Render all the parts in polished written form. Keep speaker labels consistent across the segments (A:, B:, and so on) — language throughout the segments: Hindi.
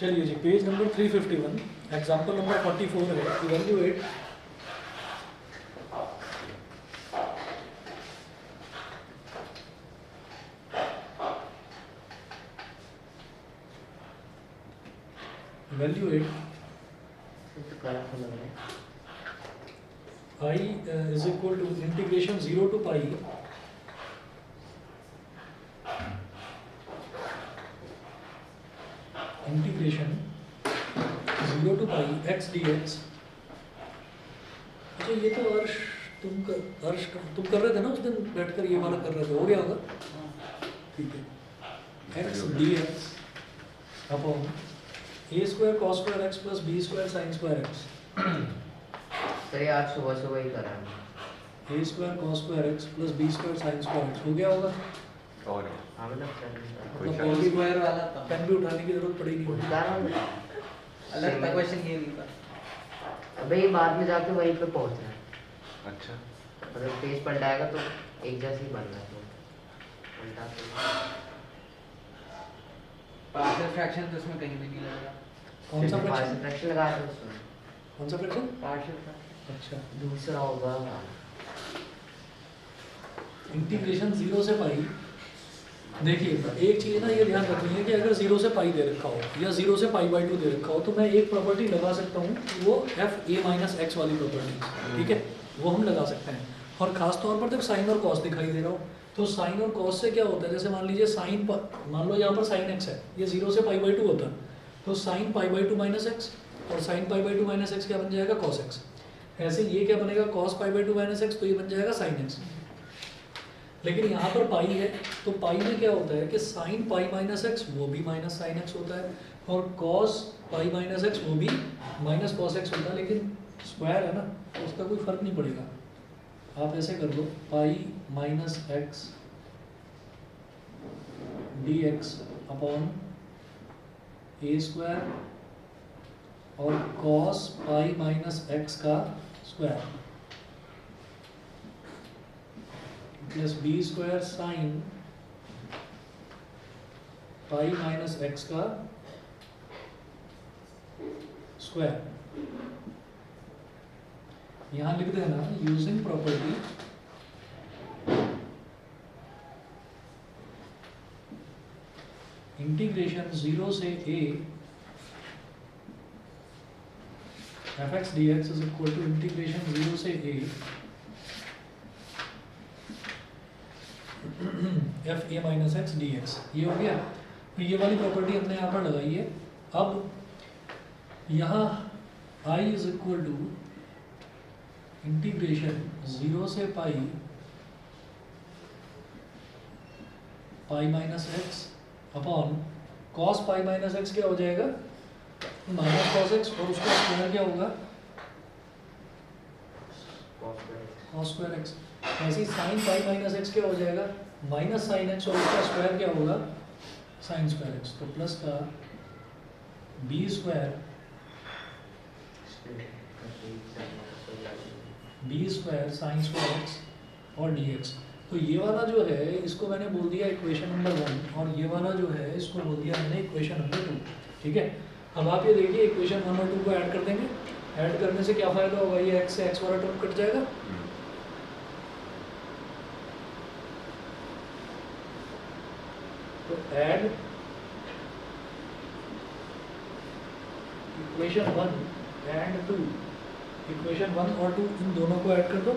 A: चलिए जी, पेज नंबर 351, एग्जाम्पल नंबर 44 है। Evaluate I is equal to integration 0 to pi integration 0 to pi x dx। अच्छा, ये तो तुम कर रहे थे ना उस दिन बैठकर, ये वाला कर रहे थे, हो गया होगा? ठीक है, x dx upon a square cos square x plus b square sin square x।
B: Sir ये आज सुबह सुबह ही करा है।
A: a square cos square x plus b square sin square x हो गया होगा?
B: और हाँ मतलब
A: cos स्क्वायर वाला था, पेन भी उठाने की जरूरत पड़ेगी।
C: अलग था क्वेश्चन, ये नहीं था।
B: अबे ये बाद में जाके वहीं पे पहुंच रहा है।
C: अच्छा,
B: अगर पेज पलटाएगा तो एक जैसे ही बनना है। उल्टा तो
C: पार्शियल फ्रैक्शन तो इसमें कहीं भी नहीं लगेगा।
A: कौन सा फ्रैक्शन?
B: फ्रैक्शन लगा दो उसमें।
A: कौन सा फ्रैक्शन?
C: Partial fraction.
A: अच्छा,
B: दूसरा होगा
A: इंटीग्रेशन 0 से पाई। देखिए एक चीज़ ना ये ध्यान रखनी है कि अगर 0 से पाई दे रखा हो या 0 से पाई बाई 2 दे रखा हो तो मैं एक प्रॉपर्टी लगा सकता हूँ, वो एफ ए माइनस एक्स वाली प्रॉपर्टी, ठीक है, वो हम लगा सकते हैं। और खास तौर पर जब साइन और कॉस दिखाई दे रहा हो तो साइन और कॉस से क्या होता है, जैसे मान लीजिए साइन पर, मान लो यहाँ पर साइन एक्स है, ये 0 से पाई बाई 2 होता है, तो sine pi by 2 minus X और sine pi by 2 minus X क्या बन जाएगा, कॉस एक्स। ऐसे ये क्या बनेगा, cos pi by 2 minus X, तो ये बन जाएगा साइन एक्स। लेकिन यहाँ पर पाई है तो पाई में क्या होता है कि साइन पाई माइनस एक्स वो भी माइनस साइन एक्स होता है, और कॉस पाई माइनस एक्स वो भी माइनस कॉस एक्स होता है। लेकिन स्क्वायर है ना तो उसका कोई फर्क नहीं पड़ेगा। आप ऐसे कर लो, pi minus X D X upon A square और कॉस पाई माइनस एक्स का square plus B square sine pi minus X का स्क्वायर। यहां लिख देना यूजिंग प्रॉपर्टी इंटीग्रेशन 0 से a F X D X is equal to integration 0 से a F A minus X D X. ये हो गया। तो ये वाली प्रॉपर्टी हमने यहाँ पर लगाई है। अब यहाँ i is equal to integration 0 से pi pi minus X upon cos pi minus X क्या हो जाएगा, माइनस कॉस एक्स, और उसका स्क्वायर क्या होगा, कॉस स्क्वायर एक्स। ऐसे ही साइन पाई माइनस एक्स क्या हो जाएगा, माइनस साइन एक्स, और उसका स्क्वायर क्या होगा, साइन स्क्वायर एक्स। तो प्लस का b square sine square x और डी एक्स। तो ये वाला जो है इसको मैंने बोल दिया इक्वेशन नंबर 1, और ये वाला जो है इसको बोल दिया मैंने इक्वेशन नंबर 2, ठीक है। अब आप ये देखिए इक्वेशन 1 और 2 को ऐड कर देंगे। ऐड करने से क्या फ़ायदा होगा, ये एक्स से एक्स वाला टर्म कट जाएगा, तो ऐड इक्वेशन 1 एंड 2, इक्वेशन 1 और 2 इन दोनों को ऐड कर दो।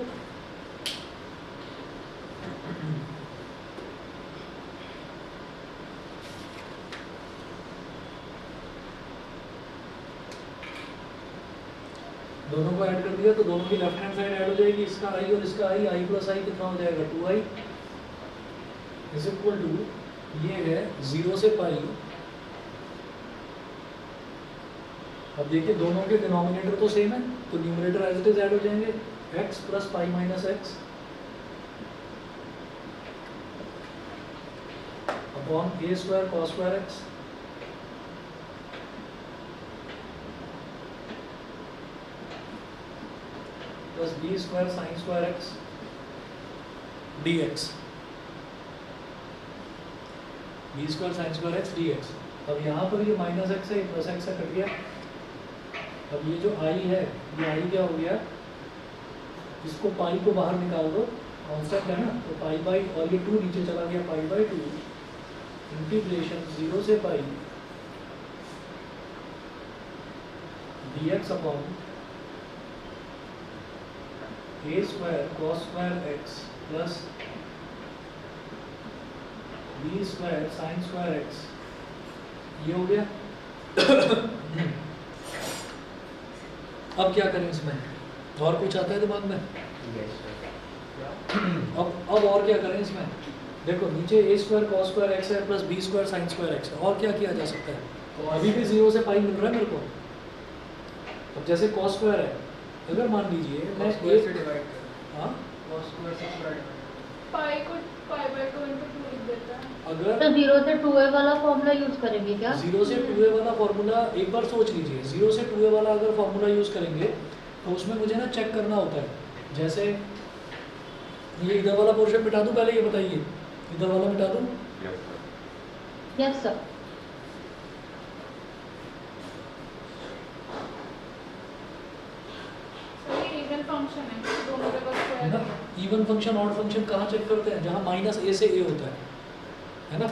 A: दोनों को ऐड कर दिया तो दोनों की लेफ्ट हैंड साइड ऐड हो जाएगी, इसका आई और इसका आई, आई प्लस आई कितना हो जाएगा, 2i इज इक्वल टू, ये है 0 से पाई। अब देखिए दोनों के डिनोमिनेटर तो सेम है, तो numerator as it is add हो जाएंगे, x plus pi minus X upon A square cos square X plus B square sine square X D X, B square sine square X D X. अब यहाँ पर ये माइनस एक्स है, प्लस एक्स से कट गया। अब ये जो आई है, ये आई क्या हो गया, इसको पाई को बाहर निकाल दो, कांस्टेंट है ना, तो पाई बाई, और ये 2 नीचे चला गया, पाई बाई 2 इंटीग्रेशन 0 से पाई dx upon a square cos square x plus b square sine square x, ये हो गया। अब क्या करें इसमें, और कुछ आता है दिमाग में?
B: Yes sir.
A: अब और क्या करें इसमें? देखो नीचे a square cos square x है plus b square sine square x है, और क्या किया जा सकता है? अभी भी 0 से पाई मिल रहा है मेरे को। अब जैसे cos स्क्वायर है, अगर मान लीजिए मैं
C: cos स्क्वायर से
A: एक,
C: डिवाइड कर,
A: हाँ
C: cos स्क्वायर से पूरा डिवाइड
D: पाई को पाई बाय 2 इनटू 2 लिख देता है।
A: अगर
E: तो 0 से 2a वाला फॉर्मूला यूज करेंगे क्या?
A: 0 से 2a वाला फॉर्मूला एक बार सोच लीजिए, 0 से 2a वाला अगर फॉर्मूला यूज़ करेंगे तो उसमें मुझे ना चेक करना होता है। जैसे ये इधर वाला पोर्शन मिटा दूं, पहले ये बताइए, इधर वाला मिटा दूं?
E: Yes sir.
D: सर ये इवन फंक्शन है, दोनों जगह स्क्वायर
A: ना,
D: है।
A: इवन फंक्शन ऑड फंक्शन कहाँ चेक करते हैं? जहाँ माइनस ए से ए होता है ना,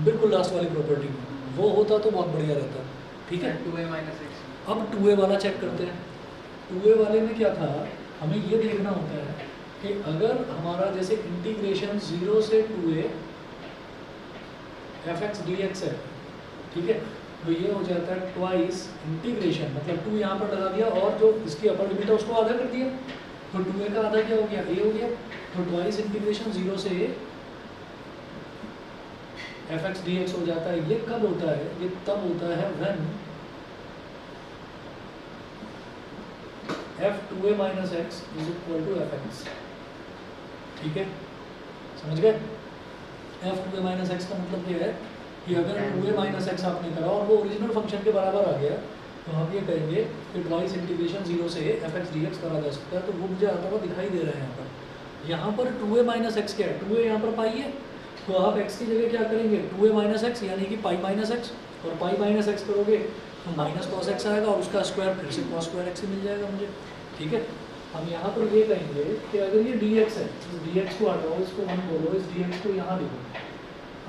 A: बिल्कुल लास्ट वाली प्रॉपर्टी में, वो होता तो बहुत बढ़िया रहता। ठीक है,
C: 2a minus x।
A: अब 2a वाला चेक करते हैं। 2a वाले में क्या था, हमें ये देखना होता है कि अगर हमारा जैसे इंटीग्रेशन 0 से 2a fx dx है, ठीक है, तो ये हो जाता है ट्वाइस इंटीग्रेशन, मतलब 2 यहाँ पर लगा दिया और जो इसकी अपर लिमिट है उसको आधा कर दिया, तो 2a का आधा क्या हो गया, a हो गया। तो ट्वाइस इंटीग्रेशन 0 से fx dx हो जाता है। ये कब होता है? ये तब होता है when f2a minus x is equal to fx। ठीक है, समझ गए? f2a minus x का मतलब ये है कि अगर 2a minus x आपने करा और वो ओरिजिनल फंक्शन के बराबर आ गया, तो हम ये कहेंगे कि ट्वाइस इंटीग्रेशन 0 से fx dx करा जा सकता है। तो वो मुझे आता हुआ दिखाई दे रहा है यहाँ पर। यहाँ पर 2a minus x क्या है? 2a यहाँ पर पाई है, तो आप x की जगह क्या करेंगे, 2a minus x यानी कि पाई माइनस एक्स, और पाई माइनस एक्स करोगे तो माइनस कॉस एक्स आएगा और उसका स्क्वायर फिर से कॉस स्क्वायर एक्स ही मिल जाएगा मुझे। ठीक है, हम यहाँ पर ये कहेंगे कि अगर ये dx है, इस dx को हटाओ, इसको 1 बोलो, इस dx को यहाँ लिखो।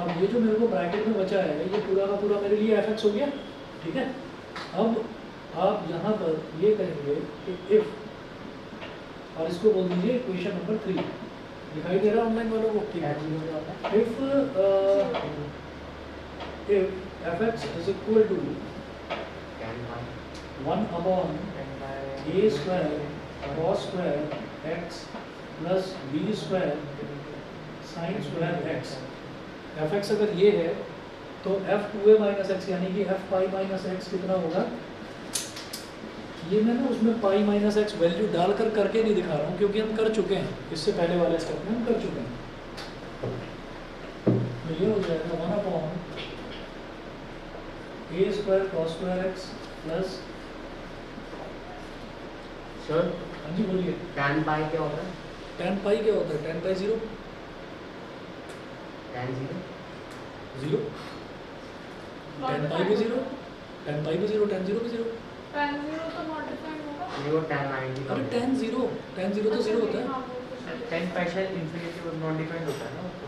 A: अब ये जो मेरे को ब्रैकेट में बचा है, ये पूरा का पूरा मेरे लिए fx हो गया। ठीक है, अब आप यहाँ पर ये कहेंगे कि इफ़, और इसको बोल दीजिए इक्वेशन नंबर 3। दिखाई दे रहा है ऑनलाइन वालों को? ठीक है, if fx is equal to 1 upon a square cos square x plus b square sin square x, fx अगर ये है तो f2a minus x यानी कि f pi minus x कितना होगा? ये मैंने उसमें पाई माइनस एक्स वैल्यू डालकर करके नहीं दिखा रहा हूँ, क्योंकि हम कर चुके हैं, इससे पहले वाले स्टेप में हम कर चुके हैं। तो ये हो जाएगा 1 upon A square cos square X plus,
B: sir
A: हाँ जी बोलिए,
B: tan पाई क्या होता है?
A: tan पाई क्या होता है? tan पाई 0
B: tan 0
A: 0, tan पाई भी 0, tan पाई भी 0, tan 0 भी 0।
D: tan 0 तो नॉट डिफाइंड होगा।
B: 0 tan 90
A: अरे tan 0 तो 0 होता है।
D: हाँ, वो तो सही है।
C: tan partial infinity और नॉन डिफाइंड होता है ना उसको।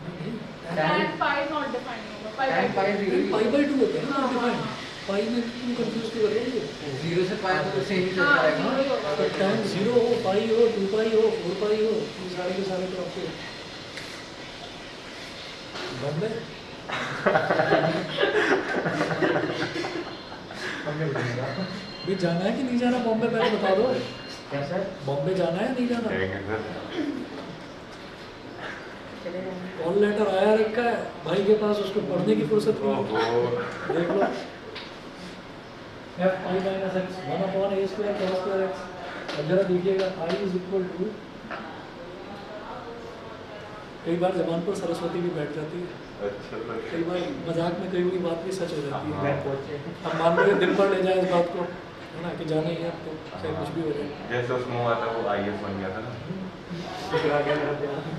A: नहीं,
D: tan pi नॉट डिफाइंड होगा। pi
C: tan pi
D: by 2।
C: zero he
A: pi by 2 होता है ना,
D: हाँ,
A: डिफाइन।
D: हाँ।
A: पाई में तुम कंफ्यूज क्यों कर रहे हो?
C: 0 से पाई तो सेम ही चलता
D: हाँ,
C: रहेगा।
D: zero ही होगा।
A: तो tan 0 हो, पाई हो, 2 पाई हो, 4 पाई हो, ये सारे के सारे तो आपके बन गए। भी जाना है कि नहीं जाना बॉम्बे, पहले बता दो।
B: क्या सर?
A: बॉम्बे जाना है नहीं जाना?
B: चले जाएंगे।
A: कॉल लेटर आया रखा है भाई के पास, उसको पढ़ने की फुर्सत नहीं है। देख लो, f pi minus x 1 upon a square cos square x। अब जरा देखिएगा, i is equal to, कई बार जबान पर सरस्वती भी बैठ जाती है, कई बार मजाक में कई हुई बात भी सच हो जाती है। हम मान लो दिल पर ले जाए इस बात को, है ना, कि जाना ही है तो चाहे कुछ भी हो जाए,
F: जैसे उसमें हुआ था वो आईएएस बन गया था ना।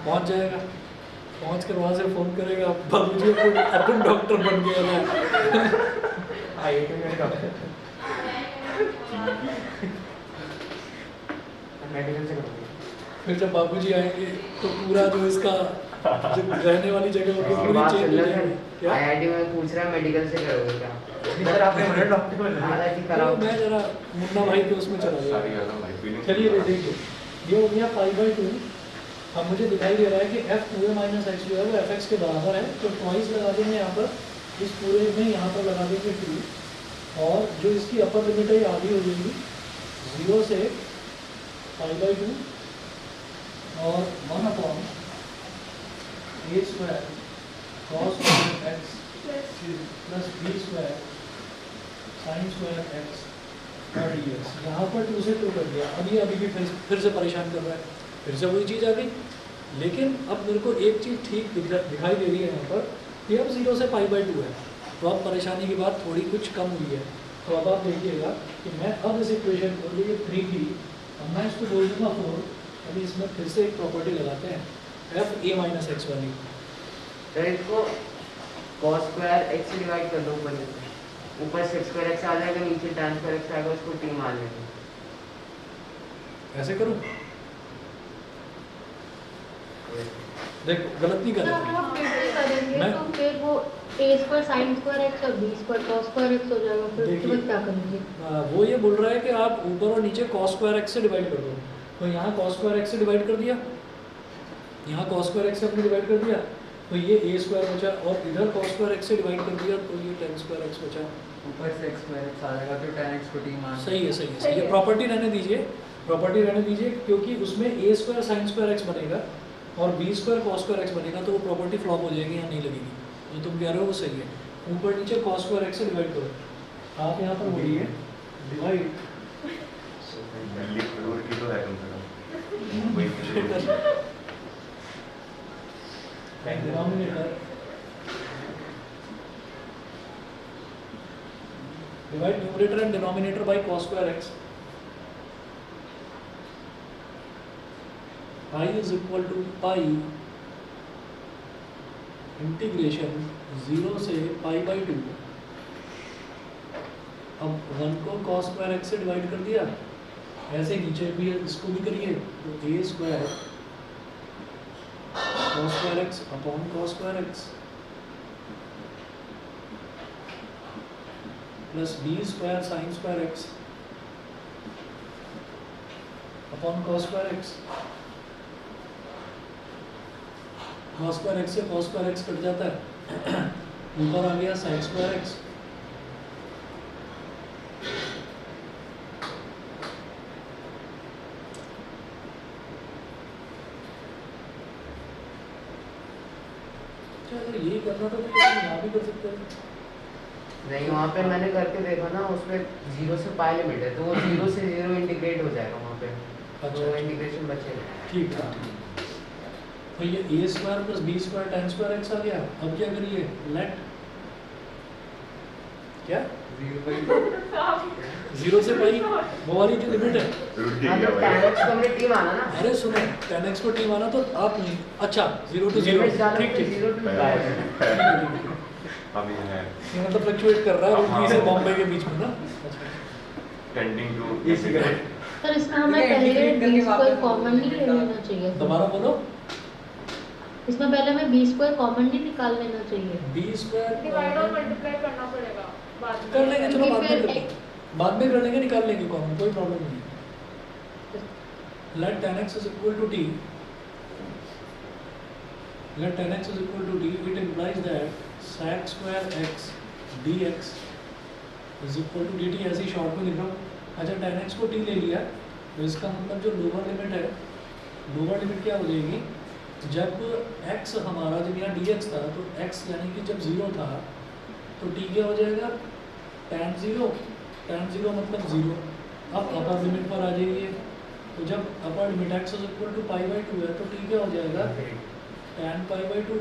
A: पहुंच जाएगा। पहुँच कर वहाँ से फ़ोन करेगा बाबूजी अपन डॉक्टर बन गया ना।
C: IIT में डॉक्टर मेडिकल से करूँगा।
A: फिर जब बाबूजी आएंगे तो पूरा जो इसका जो रहने वाली जगह होगी पूरी
B: बात
A: चेंज
B: सुन
A: हो
B: लो
A: जाएगी।
B: सर,
A: क्या?
B: IIT में पूछ रहा है मेडिकल से करोगे क्या?
C: सर आपने बोला डॉक्टर बनना है।
B: IIT
A: तो
B: कराओ।
A: मैं जरा मुन्ना भाई के उसमें चला
F: सारी
A: गया।
F: गलत भाई फीलिंग
A: चलिए ये देखिए, ये हो गया पाई बाई 2। अब मुझे दिखाई दे रहा है कि एफ पूरे माइनस एक्स जो है वो एफ एक्स के बराबर है, तो ट्वाइस लगा देंगे यहाँ पर, इस पूरे में यहाँ पर लगा देंगे 2, और जो इसकी अपर लिमिट है ये आधी हो जाएगी 0 से पाई बाई 2 और 1 upon A square cos square X plus B square sine square x और डी एक्स। यहाँ पर 2 से 2 कर दिया। अब ये अभी भी फिर से परेशान कर रहा है, फिर से वही चीज़ आ गई। लेकिन अब मेरे को एक चीज़ ठीक दिखाई दे रही है यहाँ पर कि अब 0 से पाई बाई 2 है, तो अब परेशानी की बात थोड़ी कुछ कम हुई है। तो अब आप देखिएगा कि मैं अब इस इक्वेशन को ये 3 थी, अब मैं इसको बोल दूँगा 4। अभी इसमें फिर से एक प्रॉपर्टी लगाते हैं एफ ए माइनस एक्स वाली।
B: तो इसको cos स्क्वायर x से डिवाइड कर दो ऊपर से स्क्वायर x आ जाएगा, नीचे tan स्क्वायर x आएगा, उसको t मान लेंगे।
A: ऐसे करूँ? देखो गलत नहीं कर
E: सर
A: रहा।
E: वो फिर से करेंगे
A: मैं-
E: तो फिर वो a square sine square x और b square cos square x हो जाएगा, फिर उसके बाद क्या करेंगे?
A: वो ये बोल रहा है कि आप ऊपर और नीचे cos स्क्वायर x से डिवाइड कर दो। तो यहाँ cos स्क्वायर x से डिवाइड कर दिया, यहाँ cos स्क्वायर x से हमने डिवाइड कर दिया, तो ये a स्क्वायर बचा, और इधर cos स्क्वायर x से डिवाइड कर दिया तो ये tan स्क्वायर x बचा।
C: ऊपर से x स्क्वायर x आ जाएगा तो tan x को t मान।
A: सही है, सही है, सही
D: सही
A: है।
D: है।
A: प्रॉपर्टी रहने दीजिए, प्रॉपर्टी रहने दीजिए, क्योंकि उसमें a square sine square x बनेगा और b square cos square x बनेगा, तो वो प्रॉपर्टी फ्लॉप हो जाएगी, यहाँ नहीं लगेगी। जो तुम कह रहे हो वो सही है। ऊपर नीचे cos स्क्वायर x से डिवाइड करो, आप यहाँ पर बोलिए डिवाइड
F: दिल्ली करोड़ की तो है कम से कम वही मुझे
A: denominator divide numerator and denominator by cos square x। I is equal to pi integration 0 से पाई बाई 2। अब 1 को cos स्क्वायर x से डिवाइड कर दिया, ऐसे नीचे भी इसको भी करिए, तो a square cos square x upon cos square x plus b square sine square x upon cos square x। cos square x से cos स्क्वायर x कट जाता है, ऊपर आ गया sin स्क्वायर x। अगर यही करना था तो यहाँ भी कर सकते हैं।
B: नहीं, वहाँ पे मैंने करके देखा ना, उसमें 0 से पाई लिमिट है, तो वो 0 से 0 इंटीग्रेट हो जाएगा वहाँ पे, तो इंटीग्रेशन बचेगा।
A: ठीक है, तो ये a square plus b square tan square x आ गया। अब क्या करिए, लेट क्या 0 से पाई वो वाली जो लिमिट है।
F: रुक
B: हाँ,
F: गया
B: तो
F: भाई
B: tan x को हमने t माना ना,
A: अरे सुनो, tan x को t माना तो आप नहीं, अच्छा 0 to 0
B: लिमिट डालो
A: ठीक
B: तो
A: ठीक
B: 0 to पाई।
F: अभी है
A: ये मतलब फ्लक्चुएट कर रहा है दिल्ली से बॉम्बे के बीच में ना।
F: टेंडिंग टू
C: इसी करें।
E: सर इसमें हमें
C: ठीक है,
E: पहले
C: integrate
E: b
C: करके
E: स्क्वायर
C: वापस
E: कॉमन नहीं ले लेना चाहिए।
A: दोबारा बोलो,
E: इसमें पहले हमें b स्क्वायर कॉमन नहीं निकाल लेना चाहिए।
A: b स्क्वायर
D: डिवाइड और मल्टीप्लाई करना पड़ेगा बाद में।
A: कर लेंगे, चलो बाद में
E: फिर
A: कर लेंगे, बाद में कर लेंगे, निकाल लेंगे कॉमन, कोई प्रॉब्लम नहीं है। Let tan x is equal to t, let tan x is equal to t, it implies that sec square x dx is equal to dt। ऐसे ही शॉर्ट में लिख रहा हूँ। अच्छा tan x को t ले लिया, तो इसका मतलब जो लोअर लिमिट है, लोअर लिमिट क्या हो जाएगी, जब x हमारा जब यहाँ dx था, तो x यानी कि जब 0 था तो t क्या हो जाएगा, tan 0 मतलब 0। अब अपर लिमिट पर आ जाइए, तो जब upper limit x is equal to pi by 2 है, तो t क्या हो जाएगा, tan पाई बाई 2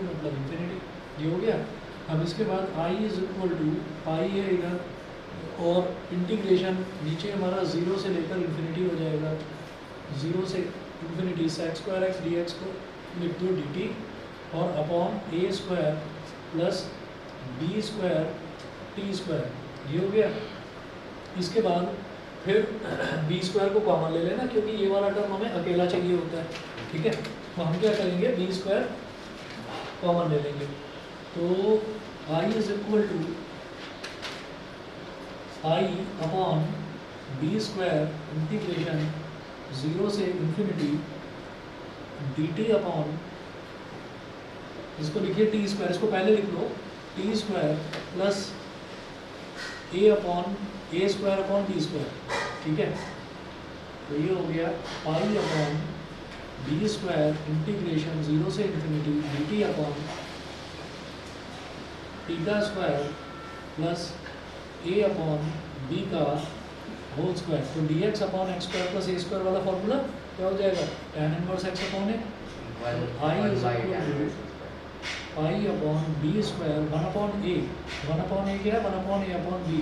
A: मतलब इन्फिनिटी। ये हो गया। अब इसके बाद i is equal to पाई है इधर, और इंटीग्रेशन नीचे हमारा 0 से लेकर इन्फिनिटी हो जाएगा, 0 से इन्फिनिटी sec स्क्वायर x dx को लिख दो dt और upon A square plus B square T square, ये हो गया। इसके बाद फिर बी स्क्वायर को कॉमन ले लेना, क्योंकि ये वाला टर्म हमें अकेला चाहिए होता है, ठीक है। तो हम क्या करेंगे, बी स्क्वायर कॉमन ले लेंगे। तो I is equal to I upon B square integration 0 से इन्फिनिटी डी टी अपॉन, इसको लिखिए टी स्क्वायर, इसको पहले लिख लो, T square plus A upon A square upon T square, ठीक है। तो ये हो गया pi upon B square integration 0 से infinity D T upon theta square plus A upon B का होल स्क्वायर। तो D X upon X square plus A square वाला फॉर्मूला क्या हो जाएगा, tan inverse X upon A, I is equal to pi upon B square 1 upon A, 1 upon A क्या है, 1 upon A upon B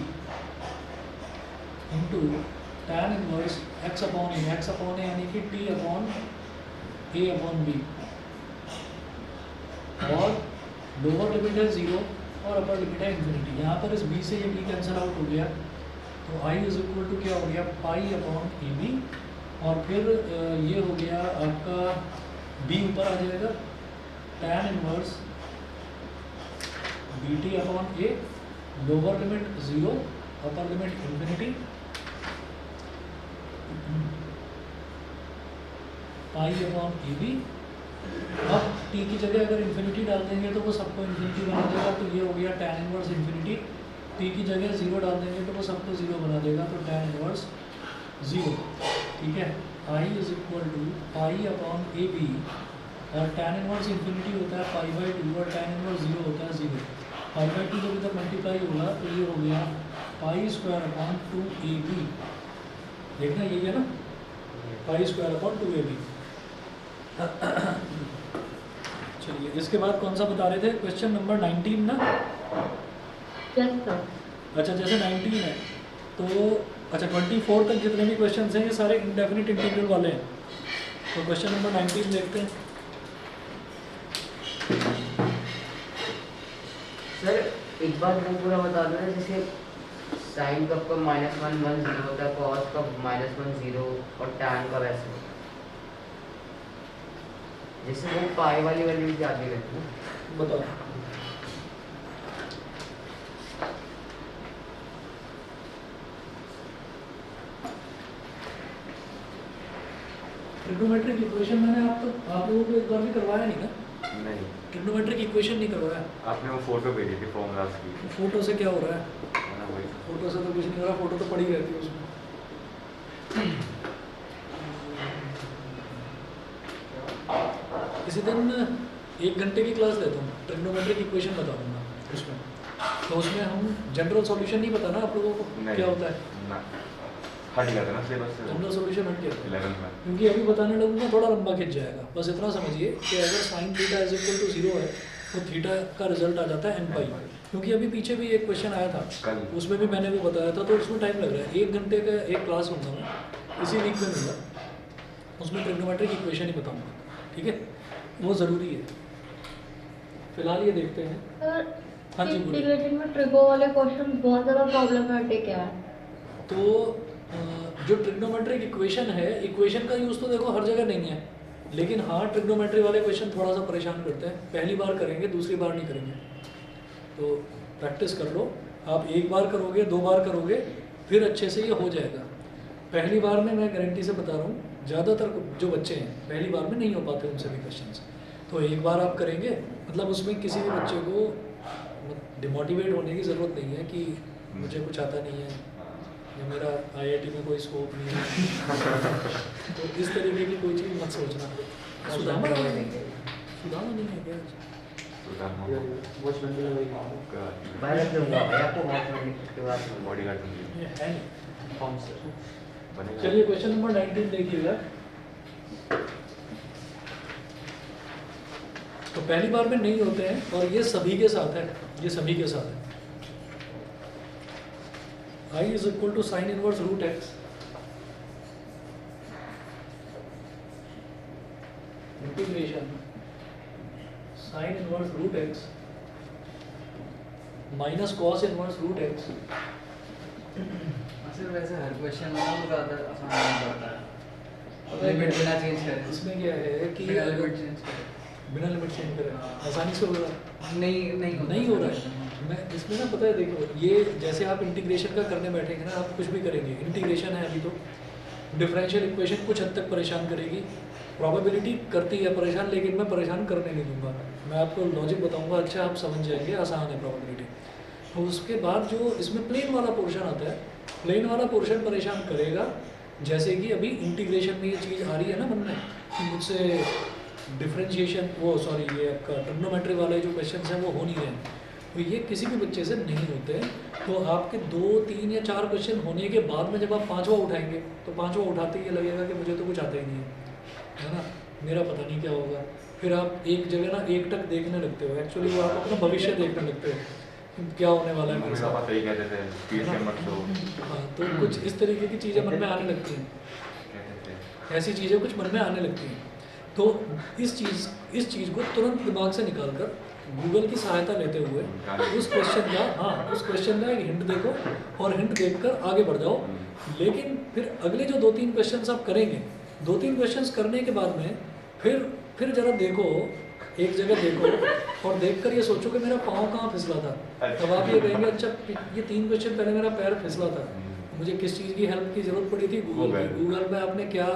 A: into tan inverse X upon A, X upon A यानी कि T upon A upon B, और लोअर लिमिट है 0 और अपर लिमिट है इन्फिनिटी। यहाँ पर इस b से ये b कैंसिल आउट हो गया, तो i इज इक्वल टू क्या हो गया, पाई अपॉन ए बी, और फिर ये हो गया आपका b ऊपर आ जाएगा, tan inverse b t upon a, lower limit 0 upper limit infinity, pi upon a b. अब t की जगह अगर इन्फिनिटी डाल देंगे तो वो सबको इन्फिनिटी बना देगा, तो ये हो गया tan इनवर्स इन्फिनिटी। t की जगह 0 डाल देंगे तो वो सबको 0 बना देगा, तो tan इनवर्स 0, ठीक है। i is equal to pi upon a b, और tan इनवर्स इन्फिनिटी होता है पाई बाई 2 और tan इनवर्स 0 होता है 0। पाई बाई 2 जब इधर मल्टीप्लाई होगा तो ये हो गया पाई स्क्वायर अपॉन 2ab, देखना यही है ना, पाई स्क्वायर अपॉन 2ab। चलिए इसके बाद कौन सा बता रहे थे, क्वेश्चन नंबर 19 ना।
E: Yes sir.
A: अच्छा जैसे 19 है तो अच्छा 24 तक जितने भी क्वेश्चन हैं ये सारे इंडेफिनिट इंटीग्रल वाले हैं। तो क्वेश्चन नंबर 19 देखते हैं।
B: सर एक बार वो पूरा बता दो ना, जैसे साइन का आपका -1 1 0 होता है, कॉस का -1 0 और tan का वैसे होता है। जैसे वो पाई वाली वैल्यू क्या आती रहती है,
A: बताओ। ट्रिग्नोमेट्रिक इक्वेशन मैंने आप लोगों को एक बार भी करवाया नहीं ना,
F: नहीं,
A: ट्रिग्नोमेट्रिक इक्वेशन नहीं करवाया।
F: आपने वो फोटो भेजी थी फॉर्मूलाज की,
A: फोटो से क्या हो रहा है,
F: है ना वही।
A: फोटो से तो कुछ नहीं हो रहा, फोटो तो पड़ी रहती है उसमें। किसी दिन 1 घंटे की क्लास लेता हूँ, ट्रिग्नोमेट्रिक इक्वेशन बताऊंगा उसमें। तो उसमें हम जनरल सॉल्यूशन नहीं पता ना आप लोगों को
F: नहीं,
A: क्या होता है,
F: ना हट गया था ना सिलेबस से
A: जनरल सॉल्यूशन हट गया था।
F: 11th में।
A: क्योंकि अभी बताने लगूंगा थोड़ा लंबा खिंच जाएगा। बस इतना समझिए कि अगर sine theta is equal to 0 है तो थीटा का रिजल्ट आ जाता है n पाई। क्योंकि अभी पीछे भी एक क्वेश्चन आया था,
F: कल।
A: उसमें भी मैंने वो बताया था, तो उसमें टाइम लग रहा है। 1 घंटे का एक क्लास लूँगा मैं, इसी वीक में लूँगा, उसमें ट्रिग्नोमेट्रिक इक्वेशन ही बताऊँगा, ठीक है, वो ज़रूरी है। फिलहाल ये देखते हैं।
E: सर
A: हाँ जी, बोलिए।
E: इंटीग्रेशन में ट्रिगो वाले क्वेश्चन बहुत ज़्यादा प्रॉब्लमेटिक है।
A: तो जो ट्रिग्नोमेट्रिक इक्वेशन है, इक्वेशन का यूज़ तो देखो हर जगह नहीं है, लेकिन हाँ ट्रिग्नोमेट्री वाले क्वेश्चन थोड़ा सा परेशान करते हैं। पहली बार करेंगे, दूसरी बार नहीं करेंगे, तो प्रैक्टिस कर लो। आप 1 बार करोगे, 2 बार करोगे, फिर अच्छे से ये हो जाएगा। पहली बार में मैं गारंटी से बता रहा हूँ, ज़्यादातर जो बच्चे हैं पहली बार में नहीं हो पाते उनसे भी क्वेश्चन। तो 1 बार आप करेंगे, मतलब उसमें किसी भी बच्चे को डिमोटिवेट होने की ज़रूरत नहीं है कि मुझे कुछ आता नहीं है या मेरा IIT में कोई स्कोप नहीं है। तो इस तरीके की कोई चीज़ मत सोचना। सुदामा नहीं है क्या?
C: वॉचमैन भी लगेगा
B: मैं रख दूंगा भाई आपको वॉचमैन के बाद
F: बॉडीगार्ड
A: ये है नहीं।
C: फॉर्म से
F: बनेगा।
A: चलिए क्वेश्चन नंबर 19 देखिएगा। तो पहली बार में नहीं होते हैं, और ये सभी के साथ है, ये सभी के साथ है। I is equal to sine inverse root x integration sine inverse root x minus cos inverse root x.
C: Sir वैसे हर क्वेश्चन में वो ज़्यादा आसान नहीं होता है, लिमिट बिना चेंज करे।
A: इसमें क्या है कि
C: बिना लिमिट चेंज करे
A: बिना लिमिट चेंज करें आसानी से होगा। नहीं हो रहा है। मैं इसमें ना पता है देखो, ये जैसे आप इंटीग्रेशन का करने बैठेंगे ना, आप कुछ भी करेंगे, इंटीग्रेशन है अभी तो, डिफरेंशियल इक्वेशन कुछ हद तक परेशान करेगी, प्रोबेबिलिटी करती है परेशान, लेकिन मैं परेशान करने नहीं दूंगा। मैं आपको लॉजिक बताऊंगा, अच्छा आप समझ जाएंगे, आसान है प्रोबेबिलिटी। तो उसके बाद जो इसमें प्लेन वाला पोर्शन आता है, प्लेन वाला पोर्शन परेशान करेगा। जैसे कि अभी इंटीग्रेशन में ये चीज़ आ रही है ना मन में कि मुझसे डिफरेंशिएशन ये आपका ट्रिग्नोमेट्री वाले जो क्वेश्चन हैं वो हो नहीं रहे हैं, तो ये किसी भी बच्चे से नहीं होते हैं। तो आपके 2, 3 या 4 क्वेश्चन होने के बाद में जब आप 5वां उठाएंगे तो 5वां उठाते ही ये लगेगा कि मुझे तो कुछ आता ही नहीं है ना, मेरा पता नहीं क्या होगा। फिर आप एक जगह ना एक टक देखने लगते हो, एक्चुअली वो आप अपना भविष्य देखने लगते हो कि क्या होने वाला है मेरे साथ।
F: पापा सही कहते थे, पीछे मत दो।
A: हाँ, तो कुछ इस तरीके की चीज़ें मन में आने लगती हैं,
F: कहते थे
A: ऐसी चीज़ें कुछ मन में आने लगती हैं। तो इस चीज़ को तुरंत दिमाग से निकाल कर गूगल की सहायता लेते हुए उस क्वेश्चन का एक हिंट देखो और हिंट देखकर आगे बढ़ जाओ। लेकिन फिर अगले जो 2-3 क्वेश्चंस आप करेंगे, 2-3 क्वेश्चंस करने के बाद में फिर जरा देखो, एक जगह देखो और देखकर ये सोचो कि मेरा पाँव कहाँ फिसला था। तब आप ये कहेंगे अच्छा ये 3 क्वेश्चन पहले मेरा पैर फिसला था, मुझे किस चीज़ की हेल्प की ज़रूरत पड़ी थी, गूगल में आपने क्या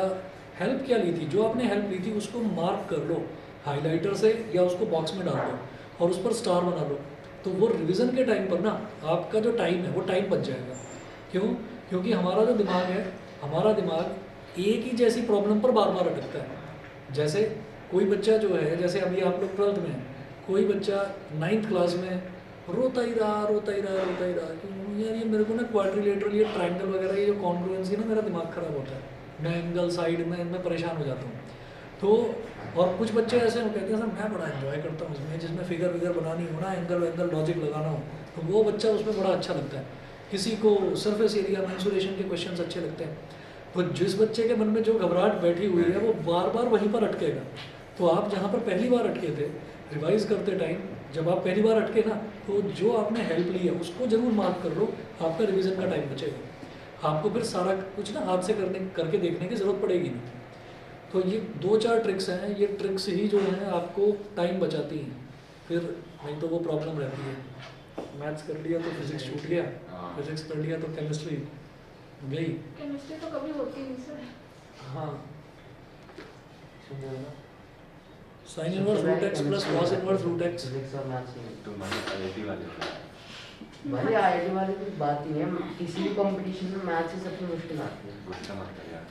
A: हेल्प क्या ली थी, जो आपने हेल्प ली थी उसको मार्क कर लो हाइलाइटर से या उसको बॉक्स में डाल दो और उस पर स्टार बना लो। तो वो रिवीजन के टाइम पर ना आपका जो टाइम है वो टाइम बच जाएगा। क्यों? क्योंकि हमारा जो दिमाग है, हमारा दिमाग एक ही जैसी प्रॉब्लम पर बार बार अटकता है। जैसे कोई बच्चा जो है, जैसे अभी आप लोग 12th में हैं, कोई बच्चा 9th क्लास में रोता ही रहा कि यार ये मेरे को ना क्वाड्रिलेटरल, ये ट्रायंगल वगैरह, ये जो कॉन्ग्रुएंसी ना, मेरा दिमाग खराब होता है, मैं एंगल साइड में मैं परेशान हो जाता हूँ। तो और कुछ बच्चे ऐसे हो कहते हैं सर मैं बड़ा एंजॉय करता हूँ इसमें, जिसमें फिगर बनानी हो ना, एंगल लॉजिक लगाना हो, तो वो बच्चा उसमें बड़ा अच्छा लगता है। किसी को सरफेस एरिया मेंसुरेशन के क्वेश्चंस अच्छे लगते हैं। तो जिस बच्चे के मन में जो घबराहट बैठी हुई है वो बार बार वहीं पर अटकेगा। तो आप जहाँ पर पहली बार अटके थे, रिवाइज करते टाइम जब आप पहली बार अटके ना, तो जो आपने हेल्प ली है उसको ज़रूर मार्क कर लो, आपका रिवीजन का टाइम बचेगा। आपको फिर सारा कुछ ना हाथ से करके देखने की ज़रूरत पड़ेगी नहीं। तो ये 2-4 ट्रिक्स हैं, ये ट्रिक्स ही जो हैं आपको टाइम बचाती हैं, फिर नहीं तो वो प्रॉब्लम रहती है। मैथ्स कर लिया तो फिजिक्स छूट गया, फिजिक्स कर लिया तो केमिस्ट्री गई।
D: केमिस्ट्री तो कभी होती नहीं सर।
A: हाँ, sine inverse root x plus cos inverse root x.
B: Physics और मैथ्स में
F: तुम आईआईटी वाले
B: भाई आईआईटी वाले की बात ही है, किसी भी कंपटीशन में मैथ्स ही सबसे मुश्किल आती है।
F: गुस्सा मत कर यार।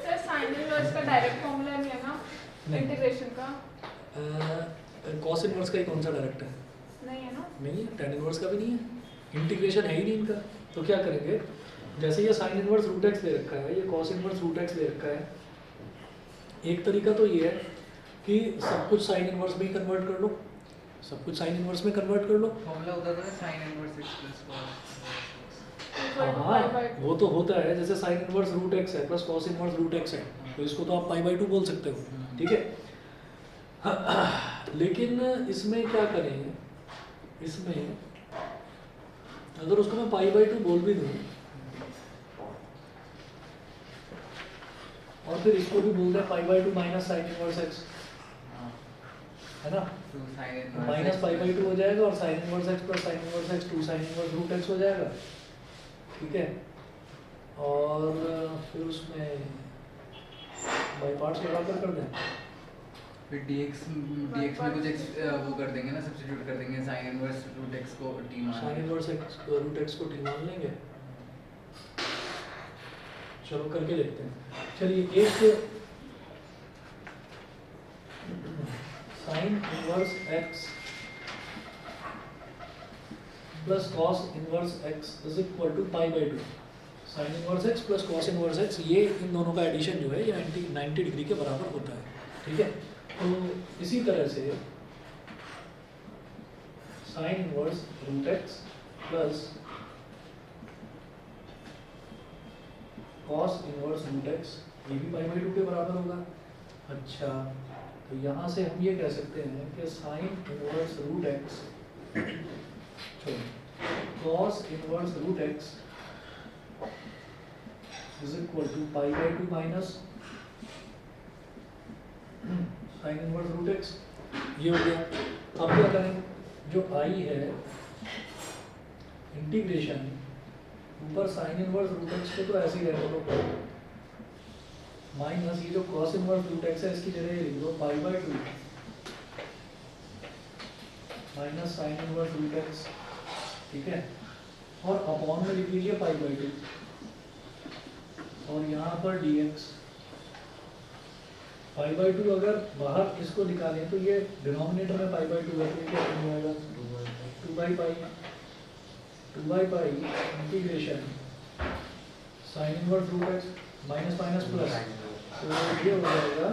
D: सर साइन इनवर्स का डायरेक्ट फॉर्मूला नहीं है ना
A: नहीं।
D: इंटीग्रेशन का?
A: कॉस इनवर्स का ही कौन सा डायरेक्ट है?
D: नहीं है ना?
A: नहीं है, tan इनवर्स का भी नहीं है, इंटीग्रेशन है ही नहीं इनका। तो क्या करेंगे, जैसे ये साइन इनवर्स रूट एक्स दे रखा है, ये कॉस इनवर्स रूट एक्स दे रखा है, एक तरीका तो ये है कि सब कुछ साइन इनवर्स में ही कन्वर्ट कर लो, सब कुछ साइन इनवर्स में कन्वर्ट कर लो।
C: फॉर्मूला होता था sin inverse x plus cos।
A: हाँ, वो तो होता है, जैसे साइन इनवर्स रूट एक्स है plus cos inverse root x है, तो इसको तो आप π/2 बोल सकते हो, ठीक है। लेकिन इसमें क्या करें, इसमें अगर उसको मैं π/2 बोल भी दूँ और फिर इसको भी बोल दें π/2 माइनस साइन इनवर्स एक्स, है ना,
C: तो sin इनवर्स
A: माइनस π/2 हो जाएगा और sine inverse x plus sine inverse x 2 sine inverse root x हो जाएगा, ठीक है। और फिर उसमें बाई पार्ट्स लगाकर कर दें,
C: फिर dx में कुछ वो कर देंगे ना, सब्स्टिट्यूट कर देंगे sin इनवर्स रूट x को t मान
A: sine inverse x root x को t मान लेंगे। चलो करके देखते हैं। चलिए, एक sine inverse x plus cos inverse X is equal to π/2। Sine inverse x plus cos inverse X, ये इन दोनों का एडिशन जो है ये 90 डिग्री के बराबर होता है, ठीक है। तो इसी तरह से sine inverse root x plus cos inverse root x ये भी पाई बाई 2 के बराबर होगा। अच्छा, तो यहाँ से हम ये कह सकते हैं कि sine inverse root x cos inverse root x is equal to pi by 2 minus sine inverse root x. ये हो गया। अब क्या करें, जो आई है इंटीग्रेशन ऊपर साइन इनवर्स रूट एक्स को तो ऐसे ही रहने दो, माइनस ये जो कॉस इनवर्स रूट एक्स है इसकी जगह लिख दो pi by 2 minus sine inverse root x, ठीक है, और अपॉन में लिख लीजिए पाई बाई 2 और यहाँ पर dx पाई बाई 2 अगर बाहर इसको निकालें तो ये डिनोमिनेटर में पाई बाई 2 है तो ये क्या बन जाएगा 2 by pi integration sine inverse root x minus minus plus, तो ये हो जाएगा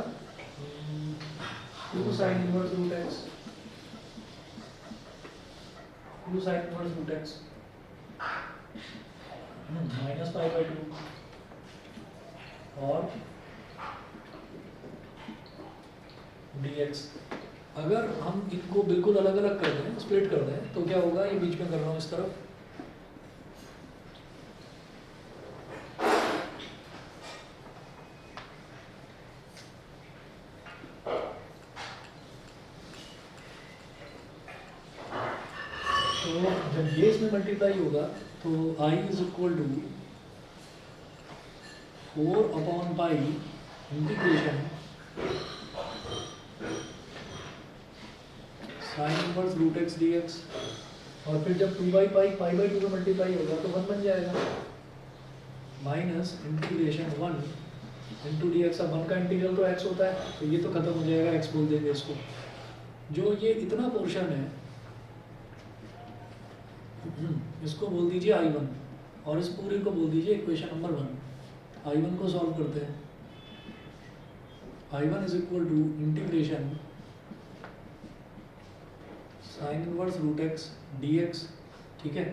A: 2 sine inverse root x 2 sine inverse root x minus pi by 2 और dx। अगर हम इनको बिल्कुल अलग अलग कर दें, स्प्लिट कर दें, तो क्या होगा, ये बीच में कर रहा हूँ इस तरफ, तो जब ये इसमें मल्टीप्लाई होगा तो i is equal to 4 upon pi integration sine inverse root x dx, और फिर जब 2 बाई पाई पाई बाई 2 में मल्टीप्लाई होगा तो 1 बन जाएगा माइनस इंटीग्रेशन 1 इंटू dx। अब 1 का इंटीग्रल तो x होता है तो ये तो खत्म हो जाएगा, x बोल देंगे इसको। जो ये इतना पोर्शन है इसको बोल दीजिए I1 और इस पूरे को बोल दीजिए इक्वेशन नंबर 1। I1 को सॉल्व करते हैं, I1 is equal to integration sine inverse root x dx, ठीक है।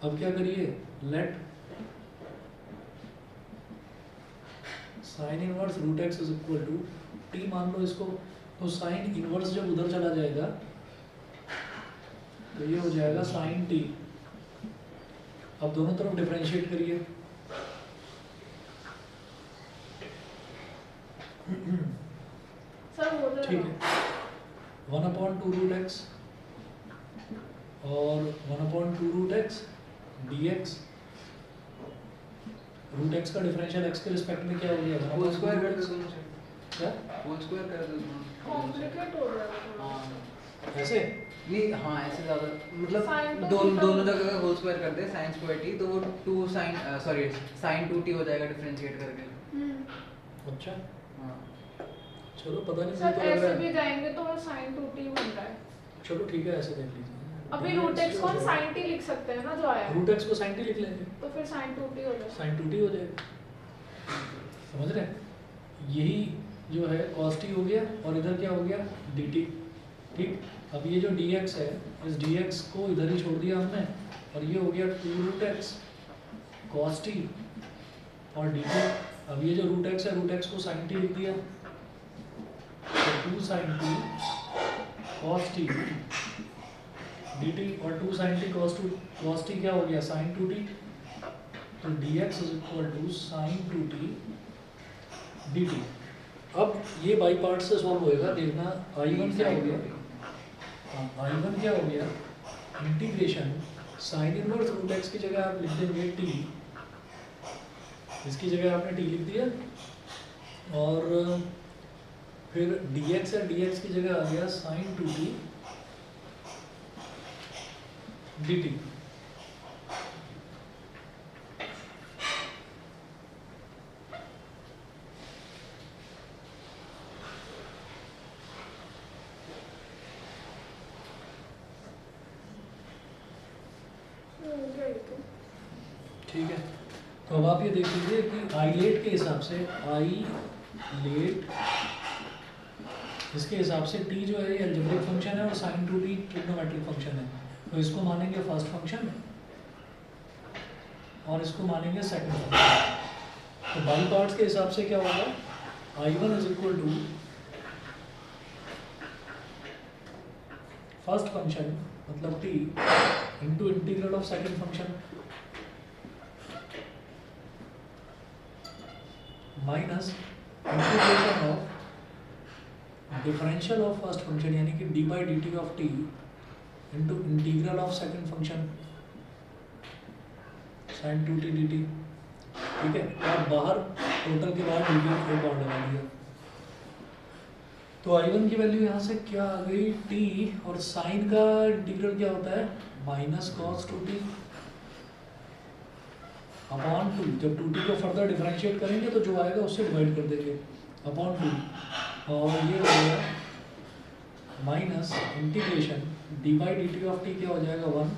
A: अब क्या करिए, let sine inverse root x is equal to t मान लो इसको, तो साइन इनवर्स जब उधर चला जाएगा तो ये हो जाएगा साइन t। अब दोनों तरफ डिफरेंशिएट करिए,
D: सर हो
A: ठीक
D: जाएगा।
A: है। 1/2 रूट एक्स और 1/2 root x dx। Root x का डिफरेंशियल एक्स के रिस्पेक्ट में क्या हो गया,
C: होल
A: 1/2
C: स्क्वायर कर
A: root
C: दो
A: x।
C: दोनों साइड,
A: क्या
C: होल स्क्वायर कर दो दोनों
D: कॉम्प्लिकेट हो जाएगा थोड़ा।
C: हाँ
A: ऐसे,
C: नहीं, हाँ ऐसे ज़्यादा मतलब
D: Sin to
C: दोनों
D: theta।
C: दोनों जगह होल स्क्वायर कर दे साइन स्क्वायर टी, तो वो 2 साइन सॉरी साइन 2t हो जाएगा डिफरेंशिएट करके।
A: अच्छा
C: हाँ
A: चलो पता नहीं,
D: सर
A: मुझे तो लग
D: ऐसे
A: रहा
D: भी
A: है,
D: जाएंगे तो वो sin 2t बन रहा है।
A: चलो ठीक है ऐसे देख लीजिए।
D: अभी रूट एक्स को हम sin t लिख सकते हैं ना जो आया है,
A: रूट एक्स को साइन टी लिख लेंगे,
D: तो फिर sin 2t हो जाएगा।
A: साइन 2t हो जाएगा, समझ रहे हैं। यही जो है cos t हो गया और इधर क्या हो गया dt, ठीक। अब ये जो dx है, इस dx को इधर ही छोड़ दिया हमने और ये हो गया 2 रूट एक्स cos t और dt। अब ये जो रूट एक्स है, रूट एक्स को sin t लिख दिया, तो 2 sin t cos t dt और 2 sin t cos t क्या हो गया sin 2t, तो dx is equal to sin 2t dt। अब ये बाई पार्ट से सॉल्व होएगा, देखना I1 क्या हो गया, I1 क्या हो गया, integration sine inverse root x की जगह आप लिख देंगे t, इसकी जगह आपने t लिख दिया, और फिर dx है, dx की जगह आ गया sin 2t dt। ठीक है, तो अब आप ये देख लीजिए कि आई लेट के हिसाब से, आई लेट इसके हिसाब से t जो है ये अलजेब्रिक फंक्शन है और sin 2t ट्रिग्नोमेट्रिक फंक्शन है, तो इसको मानेंगे फर्स्ट फंक्शन और इसको मानेंगे सेकंड फंक्शन। तो बाई पार्ट्स के हिसाब से क्या होगा, I1 is equal to first function मतलब t into integral of second function minus integration of differential of first function यानी कि d by d t of t into integral of second function sine 2t dt। ठीक है, और बाहर टोटल के बाद dt एक और लगा दिया। तो I1 की वैल्यू यहाँ से क्या आ गई, t, और साइन का इंटीग्रल क्या होता है माइनस कॉस 2t अपॉन 2। जब 2t को फर्दर डिफरेंशिएट करेंगे तो जो आएगा उससे डिवाइड कर देंगे अपॉन 2, और ये हो गया minus integration D by d t of T क्या हो जाएगा 1,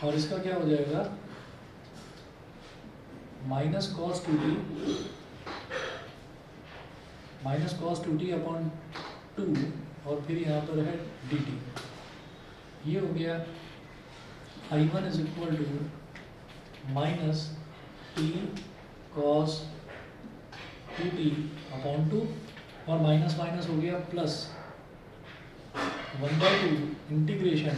A: और इसका क्या हो जाएगा माइनस कॉस 2t अपॉन 2, और फिर यहाँ पर है dt। ये हो गया I1 is equal to minus t कॉस 2t अपॉन 2, और माइनस माइनस हो गया plus 1/2 integration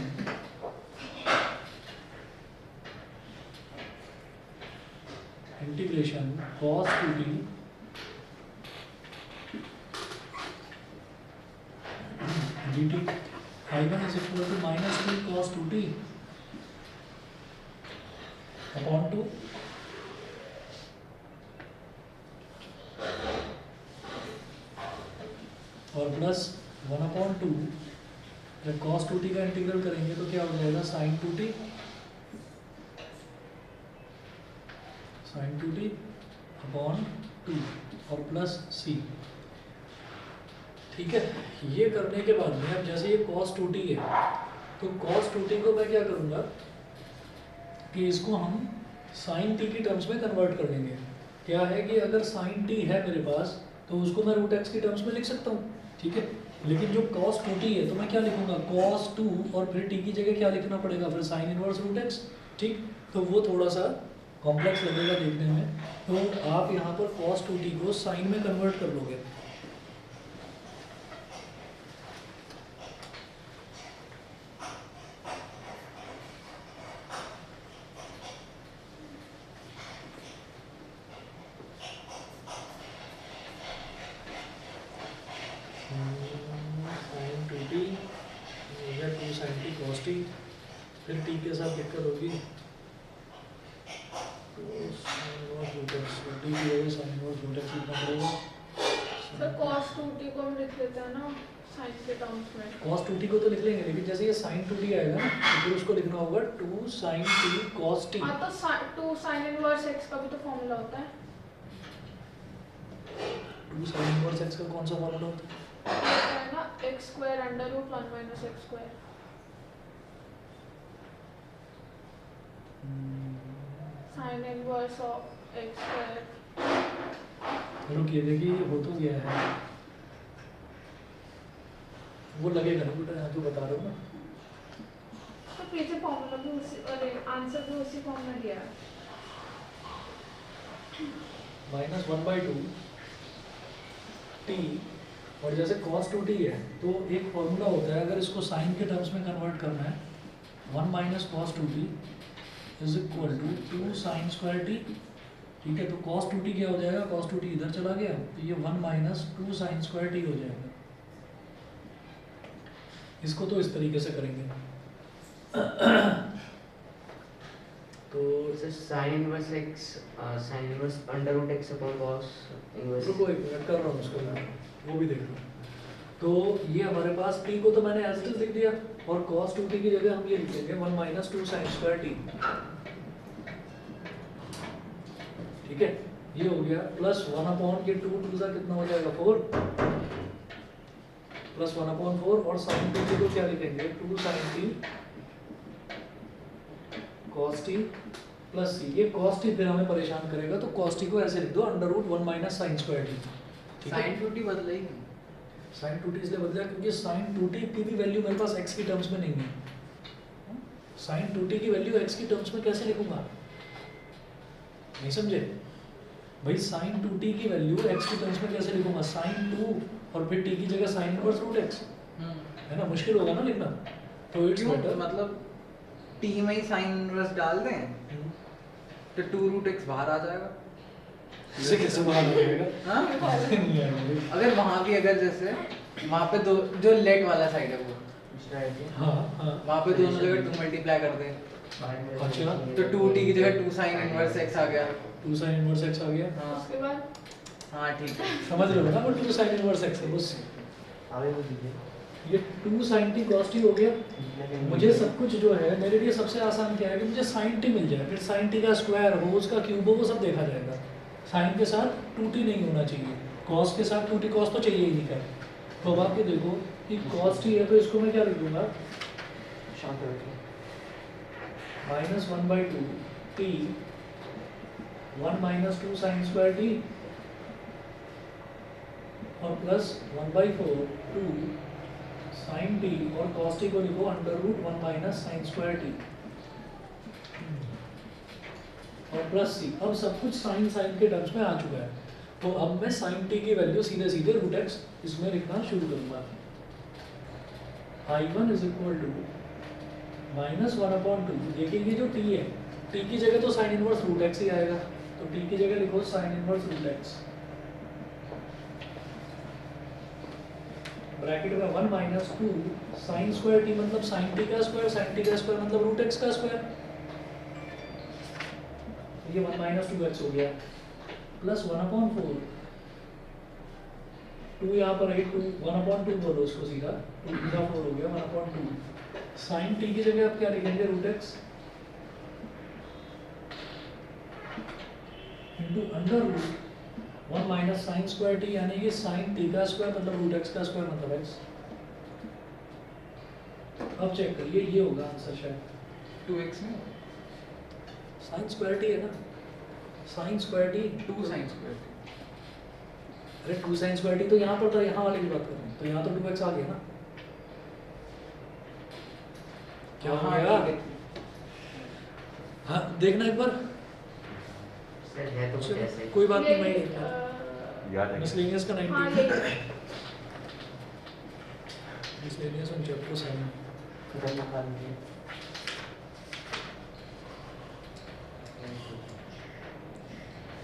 A: cos 2t dt। I1 is equal to minus 2 cos 2t upon 2, और प्लस 1/2। जब cos 2t का इंटीग्रल करेंगे तो क्या हो जाएगा sin 2t अपॉन 2, और प्लस c। ठीक है, ये करने के बाद में अब जैसे ये cos 2t है तो cos 2t को मैं क्या करूँगा कि इसको हम sin t की टर्म्स में कन्वर्ट कर देंगे। क्या है कि अगर sin t है मेरे पास तो उसको मैं रूट x की टर्म्स में लिख सकता हूँ, ठीक है। लेकिन जो cos 2t है तो मैं क्या लिखूंगा cos 2, और फिर t की जगह क्या लिखना पड़ेगा फिर sin इनवर्स रूट x, ठीक। तो वो थोड़ा सा कॉम्प्लेक्स लगेगा देखने में, तो आप यहाँ पर cos 2t को sin में कन्वर्ट कर लोगे। sin 2t या 2 sin t cos t, फिर t के साथ दिक्कत होगी तो sin inverse root x, t की वजह sin इनवर्स रूट x लिखना पड़ेगा।
D: सर cos 2t को हम लिख लेते हैं ना sin के टर्म्स में।
A: cos 2t को तो लिख लेंगे, लेकिन जैसे ये sin 2t आएगा ना तो फिर उसको लिखना होगा 2 sin t cos t।
D: हाँ, तो 2 sin इनवर्स x का भी तो फॉर्मूला होता है।
A: 2 sin इनवर्स x का कौन सा फॉर्मूला होता है?
D: होता है ना x square under root 1 minus x square. sin inverse of x square.
A: रुकिए, देखिए ये हो तो गया है, वो लगेगा ना बेटा, जो बता रहा हूँ ना।
D: तो पीछे फॉर्मूला भी उसी, अरे आंसर भी उसी फॉर्म में दिया है।
A: माइनस 1/2 t, और जैसे cos 2t है तो एक फॉर्मूला होता है, अगर इसको साइन के टर्म्स में कन्वर्ट करना है 1 minus cos 2t is equal to 2 sin square t। ठीक है, तो cos 2t क्या हो जाएगा, cos 2t इधर चला गया तो ये 1 माइनस 2 sin स्क्वायर t हो जाएगा। इसको तो इस तरीके से करेंगे तो
B: sin inverse x sin inverse under root x upon cos inverse.
A: रुको एक मिनट, कर रहा हूँ उसको मैं, वो भी देख लो। तो ये हमारे पास t को तो मैंने एज इट इज लिख दिया, और cos 2t की जगह हम ये लिख लेंगे 1 माइनस 2 sin स्क्वायर t। ठीक है, ये हो गया प्लस 1/, ये 2 सा कितना हो जाएगा 4, प्लस 1/4, और sin 2t को क्या लिखेंगे 2 sin t cos t plus c। ये cos t फिर हमें परेशान करेगा, तो cos t को ऐसे लिख दो under root 1 minus sin square t। ठीक है,
C: sin 2t बदला ही नहीं।
A: sin 2t इसलिए बदला क्योंकि sin 2t की भी वैल्यू मेरे पास x की टर्म्स में नहीं है। sin 2t की वैल्यू x की टर्म्स में कैसे लिखूंगा, नहीं समझे? भाई साइन 2t की वैल्यू x की टर्म्स में कैसे लिखूंगा, साइन 2 और फिर t की जगह साइन इनवर्स रूट x, है ना, मुश्किल होगा ना लिखना, तो इट्स
C: क्यों
A: बेटर
C: मतलब t में ही साइन इनवर्स डाल दें तो 2 रूट x बाहर आ जाएगा।
A: इसे कैसे बाहर आ जाएगा?
C: हाँ
A: नहीं आएगा भाई।
C: अगर वहाँ भी अगर जैसे वहाँ पे दो जो लेट वाला साइड है वो
A: हाँ हाँ
C: वहाँ पे दोनों जगह 2 मल्टीप्लाई कर दें
A: अच्छा,
C: तो 2t की जगह 2 साइन इनवर्स x आ गया।
A: 2 sin इनवर्स x आ गया,
C: हाँ
D: उसके बाद
C: हाँ ठीक है।
A: समझ रहे हो ना, वो 2 sin इनवर्स x है बस, ये 2 sin t cos t हो गया। मुझे सब कुछ जो है मेरे लिए सबसे आसान क्या है कि मुझे sin t मिल जाए, फिर sin t का स्क्वायर हो उसका क्यूब हो वो सब देखा जाएगा। sin के साथ 2t नहीं होना चाहिए, cos के साथ 2t cos तो चाहिए ही नहीं खैर। तो अब आप ये देखो कि cos t है तो इसको मैं क्या लिख दूंगा, -1/2 t 1 minus 2 sin square t और प्लस 1/4 2 sin t और cos t को लिखो √1 minus sin square t और प्लस c। अब सब कुछ साइन साइन के टर्म्स में आ चुका है, तो अब मैं sin t की वैल्यू सीधे सीधे √x इसमें लिखना शुरू करूंगा। I1 is equal to -1/2, देखिए ये जो t है, t की जगह तो साइन इनवर्स √x ही आएगा, तो t की जगह लिखो साइन इनवर्स √x ब्रैकेट में 1 minus 2 sin square t मतलब sin t का स्क्वायर, sin t का स्क्वायर मतलब √x का स्क्वायर, ये 1 minus 2x हो गया, प्लस 1/4 2 यहाँ पर है 2 1/2 बोलो उसको सीधा, 2 का 4 हो गया 1/2 sin t की जगह आप क्या लिखेंगे √x into √1 minus sine square T, यानी कि साइन टी का स्क्वायर मतलब √x का स्क्वायर मतलब x। अब चेक करिए ये होगा आंसर शायद
C: 2x में
A: साइन स्क्वायर टी है ना, sine square T
C: 2 sine square
A: अरे 2 साइन स्क्वायर टी तो यहाँ पर था, यहाँ वाले की बात कर रहे हैं, तो यहाँ तो 2x आ गया ना, क्या हो गया? हाँ देखना एक बार,
B: सर है तो कुछ ऐसे ही।
A: कोई बात नहीं, मैं
D: ये,
A: देखता
F: याद है
A: मिसलेनियस का
D: हाँ
A: 90
D: ये
A: miscellaneous on chapter 7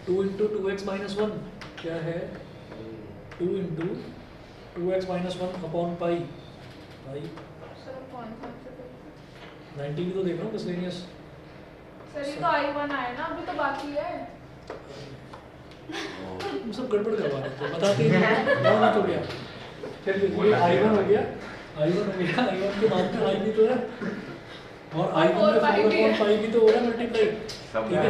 A: 2 into 2x minus 1 क्या है, 2 into 2x minus 1 upon pi, pi
D: sir कौन सा आंसर
A: 90 भी तो देख रहा हूँ मिसलेनियस,
D: सर ये तो I1 आया ना, अभी तो बाकी है।
A: तुम सब गड़बड़ करवा रहे थे, बताते ही नहीं, बहुत हो गया। चलिए ये I1 हो गया, I1 हो गया, I1 के बाद में I भी तो है, और I1 में 4 upon pi भी तो हो रहा है मल्टीप्लाई,
F: सब
A: ठीक है,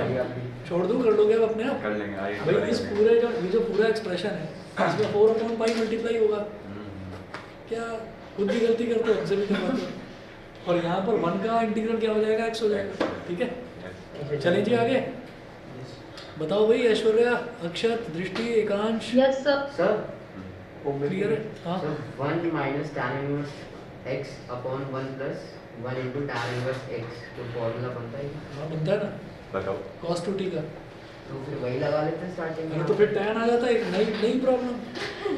A: छोड़ दो कर लोगे अब अपने आप।
F: कर लेंगे आइए
A: भाई इस पूरे जो ये जो पूरा एक्सप्रेशन है इसमें 4 अपॉन पाई मल्टीप्लाई होगा, क्या खुद की गलती करते हो, हमसे भी करवाते हो, और यहाँ पर 1 का इंटीग्रल क्या हो जाएगा, x हो जाएगा, ठीक है। चलिए जी आगे बताओ भाई, ऐश्वर्या, अक्षत, दृष्टि, एकांश,
E: यस सर।
B: सर
A: क्लियर है? हाँ
B: sir 1 minus tan inverse x upon 1 plus 1 into tan inverse x, तो फॉर्मूला बनता है,
A: हाँ बनता है ना,
F: बताओ
A: cos 2t का,
B: तो फिर वही लगा लेते हैं स्टार्टिंग
A: अरे
B: में।
A: तो फिर tan आ जाता है, एक नई नई प्रॉब्लम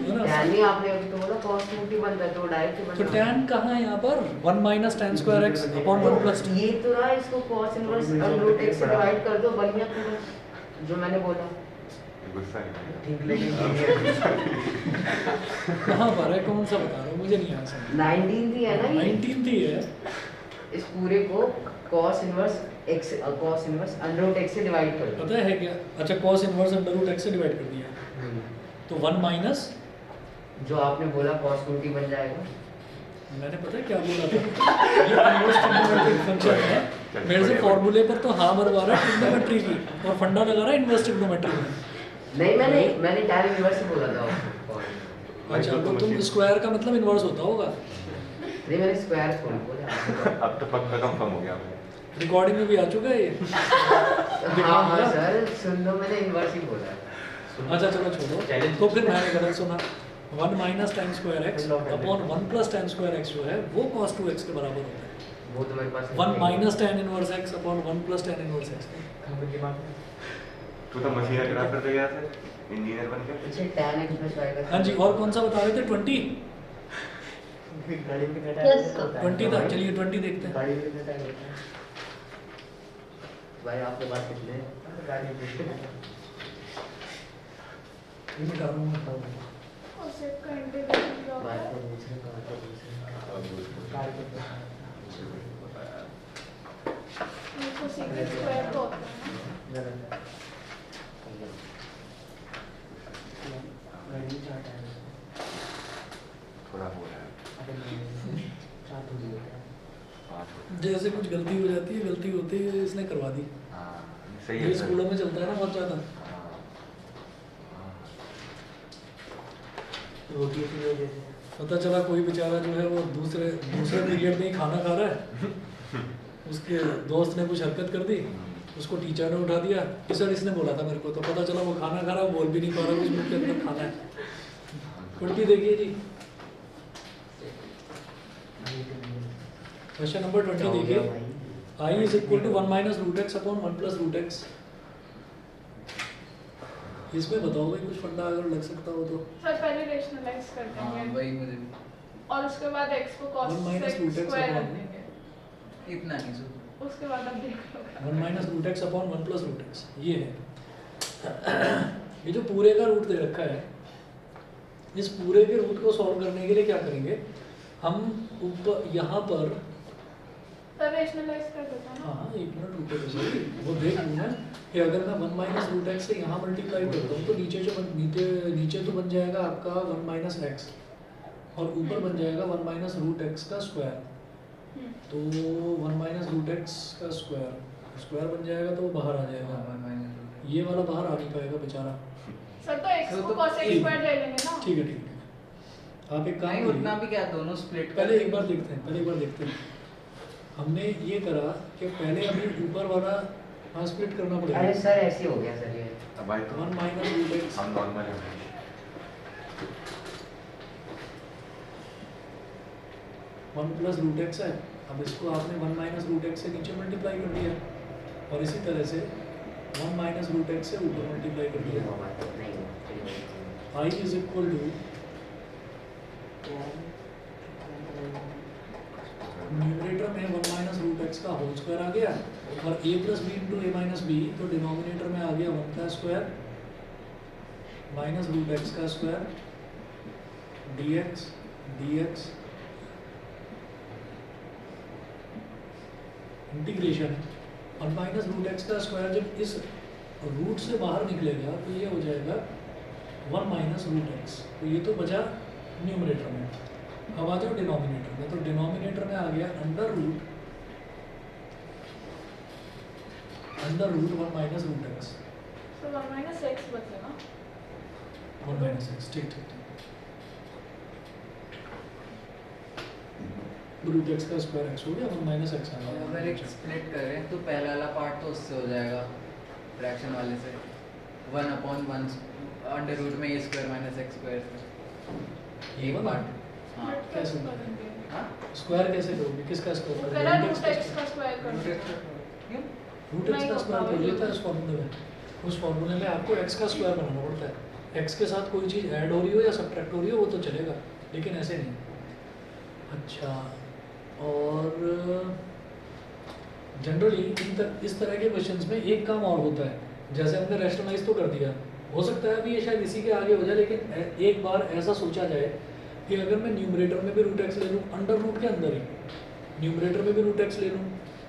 A: है ना।
B: tan ही आपने अभी तो बोला cos 2t बनता है, तो डायरेक्ट
A: तो
B: बनता है।
A: tan कहाँ है यहाँ पर, 1 minus tan square x upon 1 plus t,
B: ये तो रहा, इसको cos inverse root x से डिवाइड कर दो, बढ़िया पूरा जो मैंने बोला
F: गुस्सा नहीं
B: ठीक लगी।
A: कहाँ पर है, कौन सा बता रहे हो, मुझे नहीं आ समझ।
B: 19 थी है ना ये,
A: 19 थी है,
B: इस पूरे को cos inverse x cos inverse under root x से डिवाइड कर दो।
A: पता है क्या, अच्छा cos inverse under root x से डिवाइड कर दिया, तो 1 माइनस,
B: जो आपने बोला cos 2t बन जाएगा।
A: मैंने पता है क्या बोला था, ये इनवर्स ट्रिग्नोमेट्रिक फंक्शन है, मेरे से फॉर्मूले पर तो हाँ मरवा रहा है ट्रिग्नोमेट्री की, और फंडा लगा रहा है इनवर्स ट्रिग्नोमेट्री में।
B: नहीं मैंने tan inverse से बोला था उसको।
A: अच्छा तो तुम स्क्वायर का मतलब इनवर्स होता होगा,
B: नहीं मैंने स्क्वायर थोड़ी बोला।
F: अब तो पक्का कंफर्म हो गया
A: रिकॉर्डिंग में भी आ चुका है ये।
B: हाँ सर सुन लो, मैंने इनवर्स ही बोला।
A: अच्छा चलो छोड़ो, तो फिर मैंने गलत सुना, 1 minus tan square x upon 1 plus tan square x जो है वो cos 2x के बराबर होता है,
B: वो तो मेरे पास
A: 1 minus tan inverse x upon 1 plus tan inverse x,
F: तू तो मशीन ग्राफ करते गया था इंजीनियर बन के।
B: पीछे tan x plus y का
A: हाँ जी, और कौन सा बता रहे थे? 20
B: गाड़ी में कटा
E: Yes,
B: है,
E: sir.
A: 20 था। चलिए 20 देखते हैं।
B: गाड़ी में कटा है भाई, आपके बात कितने गाड़ी में
A: ये मिटा रहा हूँ, मिटा रहा हूँ।
D: और सेट का इंटीग्रेशन क्या होता
B: बात
D: है?
B: को दूसरे का बात को दूसरे कार के
D: इसको सीक्वेंस स्क्वायर का होता है ना?
B: गलत है गाड़ी में चार्ट है
F: थोड़ा हो रहा है।
B: अबे चार्ट हो गया
F: पाँच हो
A: जैसे कुछ गलती हो जाती है, गलती होती है, इसने करवा दी।
F: हाँ सही
A: ये
F: है सर।
A: स्कूलों में चलता है ना बहुत ज़्यादा।
F: हाँ, हाँ।
B: रोटी की वजह से
A: पता चला कोई बेचारा जो है वो दूसरे पीरियड में ही खाना खा रहा है, उसके दोस्त ने कुछ हरकत कर दी, उसको टीचर ने उठा दिया कि सर इसने बोला था मेरे को, तो पता चला वो खाना खा रहा है, वो बोल भी नहीं पा रहा, उस मुंह के अंदर खाना है। उल्टी देखिए जी, क्वेश्चन नंबर 20 देखिए। I is equal to 1 minus root x upon 1 plus root x। इसमें बताओ भाई, कुछ फंडा अगर लग सकता हो तो।
D: सर पहले रेशनलाइज कर
C: हाँ
D: देंगे
C: वही मुझे
D: और उसके बाद x को cos
A: 1 minus root x
D: square रख
A: upon-
D: देंगे।
C: इतना नहीं सो
D: उसके बाद अब देख लो।
A: 1 minus root x upon 1 plus root x, ये है। ये जो पूरे का रूट दे रखा है, इस पूरे के रूट को सॉल्व करने के लिए क्या करेंगे हम? ऊपर यहाँ पर,
D: सर रेशनलाइज कर देता है ना?
A: हाँ एक मिनट रुको तो सही, वो देख लूँ मैं कि अगर मैं 1 माइनस रूट एक्स से यहाँ मल्टीप्लाई करता हूँ तो नीचे तो बन जाएगा आपका 1 माइनस एक्स, और ऊपर बन जाएगा 1 माइनस रूट एक्स का स्क्वायर। तो 1 माइनस रूट एक्स का स्क्वायर बन जाएगा तो वो बाहर आ जाएगा। ये वाला बाहर आ नहीं पाएगा बेचारा।
D: सर तो x
C: सर,
D: को
C: तो
D: cos x
A: एक-
D: स्क्वायर ले लेंगे ना?
A: ठीक है ठीक है, आप एक काम
C: नहीं उतना
A: करिए,
C: भी क्या, दोनों स्प्लिट
A: पहले एक बार देखते हैं। हमने ये करा कि पहले अभी ऊपर वाला स्प्लिट करना
B: अरे
A: पड़ेगा।
B: सर ऐसे हो गया सर ये।
F: अब भाई तो
A: 1 माइनस रूट एक्स,
F: हम नॉर्मल है।
A: 1 प्लस रूट एक्स है। अब इसको आपने 1 माइनस रूट एक्स से नीचे मल्टीप्लाई कर दिया, और इसी तरह से 1 माइनस रूट एक्स से ऊपर मल्टीप्लाई कर
B: नहीं
A: दिया।
B: होगा, नहीं होगा।
A: I is equal to numerator में 1 माइनस रूट एक्स का होल स्क्वायर आ गया, और a plus b into a minus b, तो डिनोमिनेटर में आ गया 1 का स्क्वायर माइनस रूट एक्स का square dx integration 1 minus root x का स्क्वायर जब इस रूट से बाहर निकलेगा तो ये हो जाएगा 1 माइनस रूट एक्स। तो ये तो बचा न्यूमरेटर में। अब आ जाओ डिनोमिनेटर में, तो डिनोमिनेटर में आ गया under root 1 minus root x,
D: तो 1 माइनस x बचेगा।
A: 1 माइनस एक्स। ठीक ठीक ठीक, रूट एक्स का स्क्वायर एक्स हो गया, 1 माइनस एक्स आ
C: अगर एक
A: गया।
C: स्प्लिट कर रहे हैं तो पहला वाला पार्ट तो उससे हो जाएगा, फ्रैक्शन वाले से 1/1 अंडर रूट में a square minus x square से
A: ये
C: एक
A: वाला?
C: पार्ट। हाँ
D: Split
A: कैसे?
D: कर देंगे।
C: हाँ
A: स्क्वायर कैसे करोगे? किसका
D: वो
A: स्क्वायर
D: कह रहा
A: करोगे?
D: रूट x का स्क्वायर कर देंगे।
C: क्यों?
A: रूट एक्स
D: नहीं
A: का
D: होता
A: स्क्वायर कर
D: वही।
A: लेता है उस फॉर्मूले में। उस फॉर्मूले में आपको एक्स का स्क्वायर बनाना पड़ता है। एक्स के साथ कोई चीज़ ऐड हो रही हो या सब्ट्रैक्ट हो रही हो वो तो चलेगा, लेकिन ऐसे नहीं। अच्छा, और जनरली इस तरह के क्वेश्चंस में एक काम और होता है, जैसे हमने रैशनलाइज तो कर दिया, हो सकता है अभी ये शायद इसी के आगे हो जाए, लेकिन एक बार ऐसा सोचा जाए कि अगर मैं न्यूमरेटर में भी रूट एक्स ले लूँ, अंडर रूट के अंदर ही न्यूमरेटर में भी रूट एक्स ले लूँ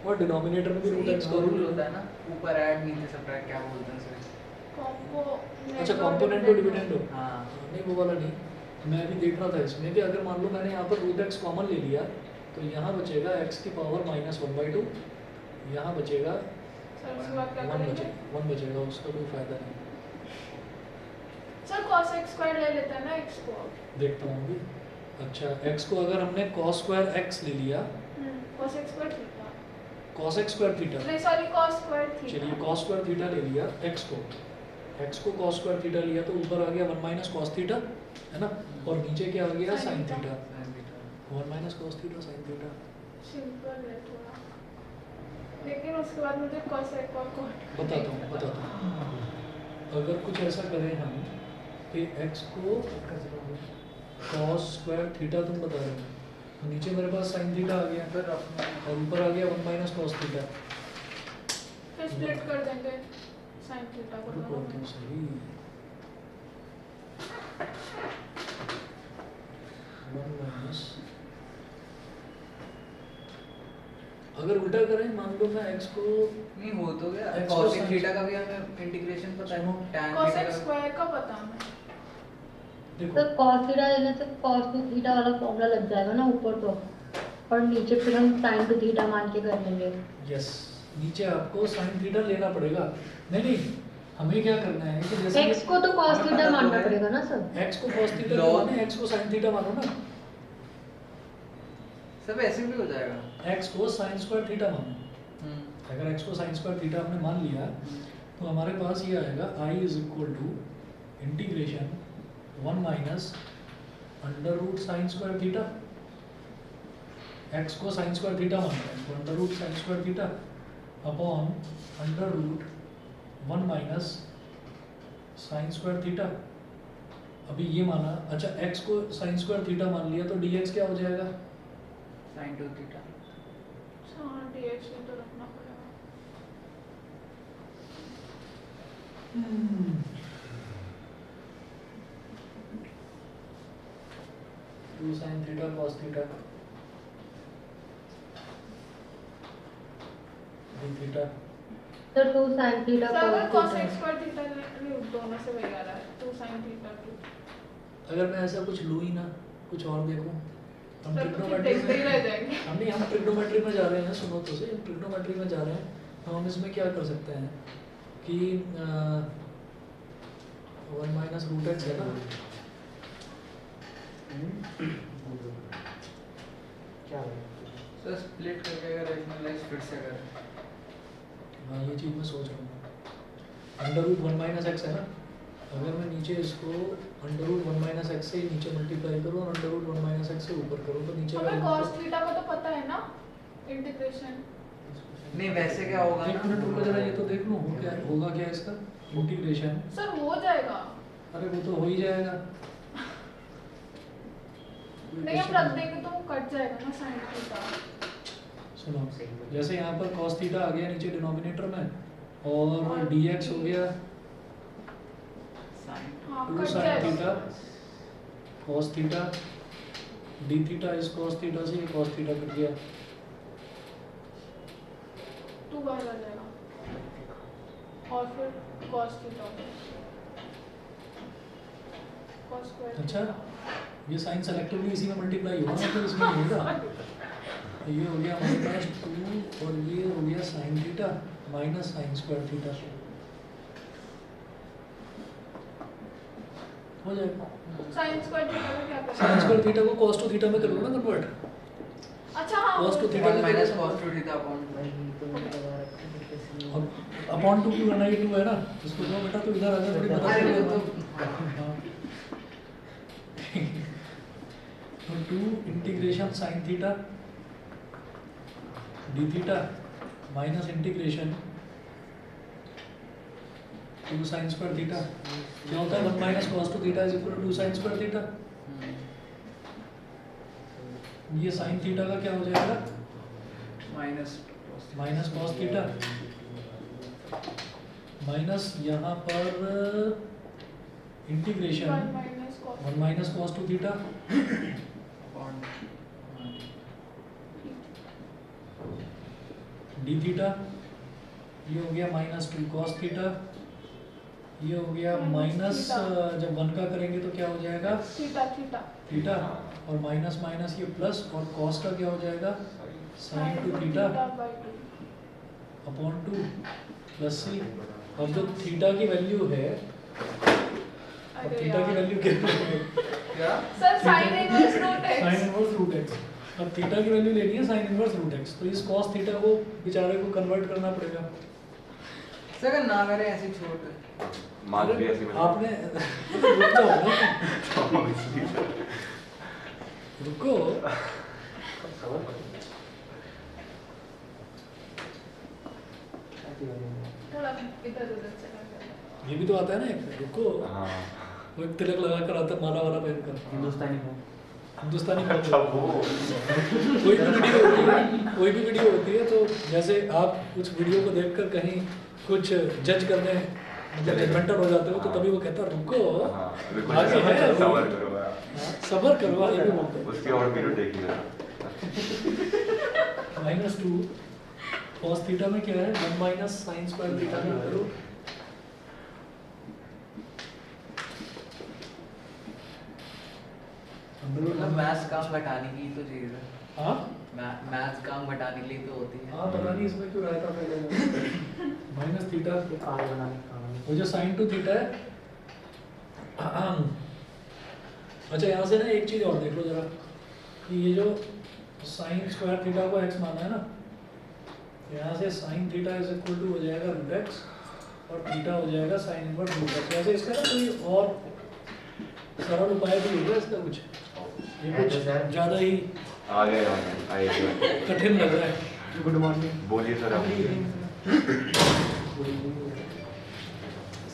A: और डिनोमिनेटर में भी रूट एक्स
C: एक
A: कर
C: रूल
A: लूँ।
C: होता है ना, ऊपर ऐड नीचे सब्ट्रैक्ट, क्या बोलते हैं उसे?
D: कॉम्पो
A: अच्छा, कंपोनेंट और डिविडेंड हो।
C: हाँ
A: नहीं वो वाला नहीं, मैं अभी देख रहा था इसमें कि अगर मान लो मैंने यहाँ पर रूट एक्स कॉमन ले लिया तो यहाँ बचेगा एक्स की पावर -1/2, यहाँ बचेगा
D: सर उसके बाद क्या
A: 1
D: करेंगे?
A: बचेगा, 1 बचेगा, उसका कोई फायदा नहीं।
D: सर cos x स्क्वायर ले लेते हैं ना x को।
A: देखता हूँ अभी। अच्छा, x को अगर हमने cos स्क्वायर x ले लिया,
D: cos x square theta.
A: cos x square theta,
D: नहीं सॉरी cos स्क्वायर थीटा।
A: चलिए cos स्क्वायर थीटा ले लिया x को cos स्क्वायर थीटा लिया तो ऊपर आ गया 1 माइनस cos थीटा, है ना, और नीचे क्या आ गया
D: Sin
A: sin
D: theta.
A: Theta, 1 minus cos theta sin theta.
D: Simple है थोड़ा, लेकिन उसके बाद मुझे cos x और cot
A: बताता हूँ। अगर कुछ ऐसा करें हम कि x को cos स्क्वायर थीटा तुम बता रहे हो, तो नीचे मेरे पास sin थीटा आ गया
C: फिर अपना
A: और ऊपर आ गया 1 माइनस cos थीटा।
D: फिर स्प्लिट कर देंगे sin थीटा को
A: रुको
D: दोनों
A: तुम
D: में।
A: सही 1 माइनस, अगर उल्टा करें मान लो मैं x को
C: नहीं हो तो गया
A: X को
C: cos
A: sin-
C: थीटा का भी हमें इंटीग्रेशन पता है, tan
D: cos
C: थीटा
D: x
C: का
D: स्क्वायर का पता हमें।
A: देखो
E: तो cos थीटा लेने से cos 2 थीटा वाला फॉर्मूला लग जाएगा ना ऊपर तो, और नीचे फिर हम sin 2 थीटा मान के कर लेंगे।
A: यस, नीचे आपको sin थीटा लेना पड़ेगा। नहीं नहीं, हमें क्या करना है कि जैसे
E: x को तो cos
C: हमें
E: थीटा
C: पता तो
E: मानना
C: है।
E: पड़ेगा ना सर।
A: x को cos थीटा
C: Log-
A: माने, x को sin थीटा मानो ना।
C: सब ऐसे भी हो जाएगा।
A: x को sin स्क्वायर थीटा मानो। अगर x को sin स्क्वायर थीटा हमने मान लिया तो हमारे पास ये आएगा i is equal to integration 1 minus under root sine square theta. x को sin स्क्वायर थीटा मानना है तो under root sine square theta upon under root 1 minus sine square theta. अभी ये माना, अच्छा x को sin स्क्वायर थीटा मान लिया तो dx क्या हो जाएगा?
C: sin 2 theta.
D: हाँ dx में तो रखना पड़ेगा।
A: Two sine theta cos theta d theta.
E: तो 2 sin थीटा
D: सर अगर
E: cos
D: cos x
E: theta.
D: Square theta ले दोनों से वही आ रहा है 2 sin थीटा 2।
A: अगर मैं ऐसा कुछ लूँ ही ना, कुछ और देखूं, हम
D: सर तो फिर
A: ट्रिग्नोमेट्री
D: देखते ही
A: में
D: रह जाएंगे।
A: हम ट्रिग्नोमेट्री में जा रहे हैं, सुनो तो सही, हम ट्रिग्नोमेट्री में जा रहे हैं तो हम इसमें क्या कर सकते हैं कि 1 माइनस रूट एक्स है ना,
B: क्या
C: सर स्प्लिट करके अगर रैशनलाइज फिर से करें,
A: हाँ ये चीज़ मैं सोच रहा हूँ। अंडर रूट 1 माइनस एक्स है ना, अगर मैं नीचे इसको अंडर रूट 1 माइनस एक्स से नीचे मल्टीप्लाई करूँ और अंडर रूट 1 माइनस एक्स से ऊपर करूँ तो नीचे
D: हमें
A: का
D: cos थीटा का तो पता है ना इंटीग्रेशन।
C: नहीं वैसे क्या होगा
A: एक मिनट रुको जरा, ये तो देख लूँ क्या होगा, क्या इसका इंटीग्रेशन।
D: सर हो जाएगा।
A: अरे वो तो हो ही जाएगा।
D: नहीं हम रख देंगे तो वो कट जाएगा ना sin थीटा।
A: सुनो, जैसे यहाँ पर cos थीटा आ गया नीचे डिनोमिनेटर में और dx हो गया
C: sin
D: हाँ
A: 2
D: कट
A: sin
D: जाएगा।
A: Theta cos theta d theta इस cos थीटा से ये cos थीटा कट गया।
D: 2 बार आ जाएगा और फिर cos थीटा हो जाएगा। cos square.
A: अच्छा, ये साइन सेलेक्टिवली इसी में मल्टीप्लाई होगा ना, तो इसमें नहीं होगा। तो ये हो गया हमारे पास 2 और ये हो गया sin theta minus sine square theta हो जाएगा।
D: sin स्क्वायर थीटा का क्या करना
A: साइन
D: है?
A: स्क्वायर थीटा को cos टू थीटा में करोगे ना कन्वर्ट,
D: अच्छा हाँ
A: cos
D: वो
A: to theta
C: 1 minus
A: करोगे।
C: cos 2 थीटा अपॉन
A: और अपॉन 2 क्यों करना, ये 2 है ना, इसको दो बेटा तो इधर आ जा, थोड़ी बता
C: अरे
A: दो
C: वो
A: हाँ। तो 2 integration sin theta d theta minus integration 2 sin square theta क्या होता है 1 minus cos two theta is equal to 2 sin square theta. ये sin थीटा का क्या हो जाएगा माइनस cos थीटा माइनस यहाँ पर integration
D: 1 minus cos
A: 1 minus cos two theta
C: upon
A: d theta, ये हो गया माइनस 2 cos थीटा, ये हो गया माइनस, जब 1 का करेंगे तो क्या हो जाएगा
D: थीटा थीटा
A: थीटा, और माइनस माइनस ये प्लस, और cos का क्या हो जाएगा sin two theta
D: by 2।
A: Upon 2 plus c। अब जो थीटा की वैल्यू है, अब
D: अरे
A: थीटा की
D: यार
A: वैल्यू कितनी है,
C: क्या
D: sir sin inverse root
A: sine
D: x।
A: Inverse root x. अब थीटा की वैल्यू लेनी है साइन इनवर्स रूट एक्स, तो इस cos थीटा को बेचारे को कन्वर्ट करना पड़ेगा।
C: सर अगर ना करें ऐसे छोड़ दे
F: मार्क भी ऐसे मिला
A: आपने रुक जाओ ना, रुको
D: थोड़ा इधर उधर चला गया।
A: ये भी तो आता है ना एक, रुको
F: हाँ
A: वो एक तिलक लगा कर आता है, माला वाला पहन कर,
C: हिंदुस्तानी
A: हिंदुस्तानी
F: अच्छा
A: पहन
F: वो
A: कोई भी वीडियो होती है, कोई भी वीडियो होती है तो जैसे आप उस वीडियो को देखकर कहीं कुछ जज करने मतलब जजमेंटल हो जाते हो तो तभी वो कहता है रुको
F: हाँ रुको,
A: आगे है
F: सबर करो
A: हाँ, सबर करो, ये भी बोलते हैं।
F: उसके और वीडियो देखिएगा
A: -2 cos थीटा में क्या है 1 माइनस साइन स्क्वायर थीटा में करो
C: मतलब मैथ्स काम घटाने की तो चीज़ है,
A: हाँ
C: मैथ्स काम घटाने के लिए तो होती है।
A: हाँ पता नहीं इसमें क्यों रहता पहले माइनस थीटा
B: कार बनाने का
A: वो जो sin 2 थीटा है अच्छा यहाँ से ना एक चीज़ और देखो जरा कि ये जो साइन स्क्वायर थीटा को x माना है ना, यहाँ से sine theta is equal to हो जाएगा रूट एक्स और थीटा हो जाएगा साइन इनवर्स रूट एक्स। वैसे इसका ना कोई और सरल उपाय भी होगा इसका कुछ, ये
B: है
A: कुछ
B: तो सर।
A: ज़्यादा ही
F: आगे
A: कठिन लग रहा है।
B: गुड मॉर्निंग
F: बोलिए सर आप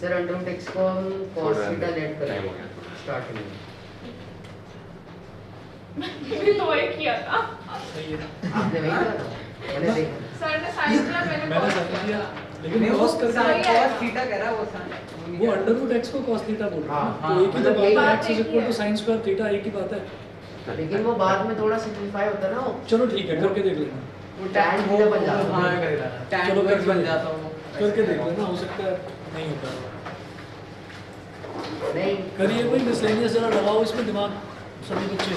B: सर अंडर एक्स को हम cos थीटा लेट
F: टाइम हो
B: करेंगे
F: गया
B: स्टार्टिंग में।
D: मैंने तो वही किया था
A: सही है,
B: आपने वही किया था? मैंने देखा
D: सर ने साइन किया, मैंने
A: मैंने
D: cos
A: समझ लिया
D: किया।
A: लेकिन
C: नहीं, वो
A: cos करके
D: सही है।
C: cos थीटा कह रहा है वो sin।
A: वो अंडर रूट एक्स को cos थीटा बोल रहा है
B: हाँ,
A: ना, तो एक ही तो
B: मतलब
A: बात
B: यही
A: है,
D: बात
A: x इज
D: एक ही
A: इक्वल टू
D: है।
A: साइन स्क्वायर थीटा, एक ही बात है।
B: लेकिन वो बाद में थोड़ा सिंपलीफाई होता है ना वो
A: चलो ठीक है करके देख लेना,
C: वो
B: tan थीटा बन जाता है।
C: हाँ tan
A: चलो
C: x
A: करके
C: बन
A: देख-
C: जाता वो
A: करके देख लेना, हो सकता है नहीं होता।
B: नहीं
A: करिए कोई मिसलेनियस जरा लगाओ इसमें दिमाग सभी बच्चे।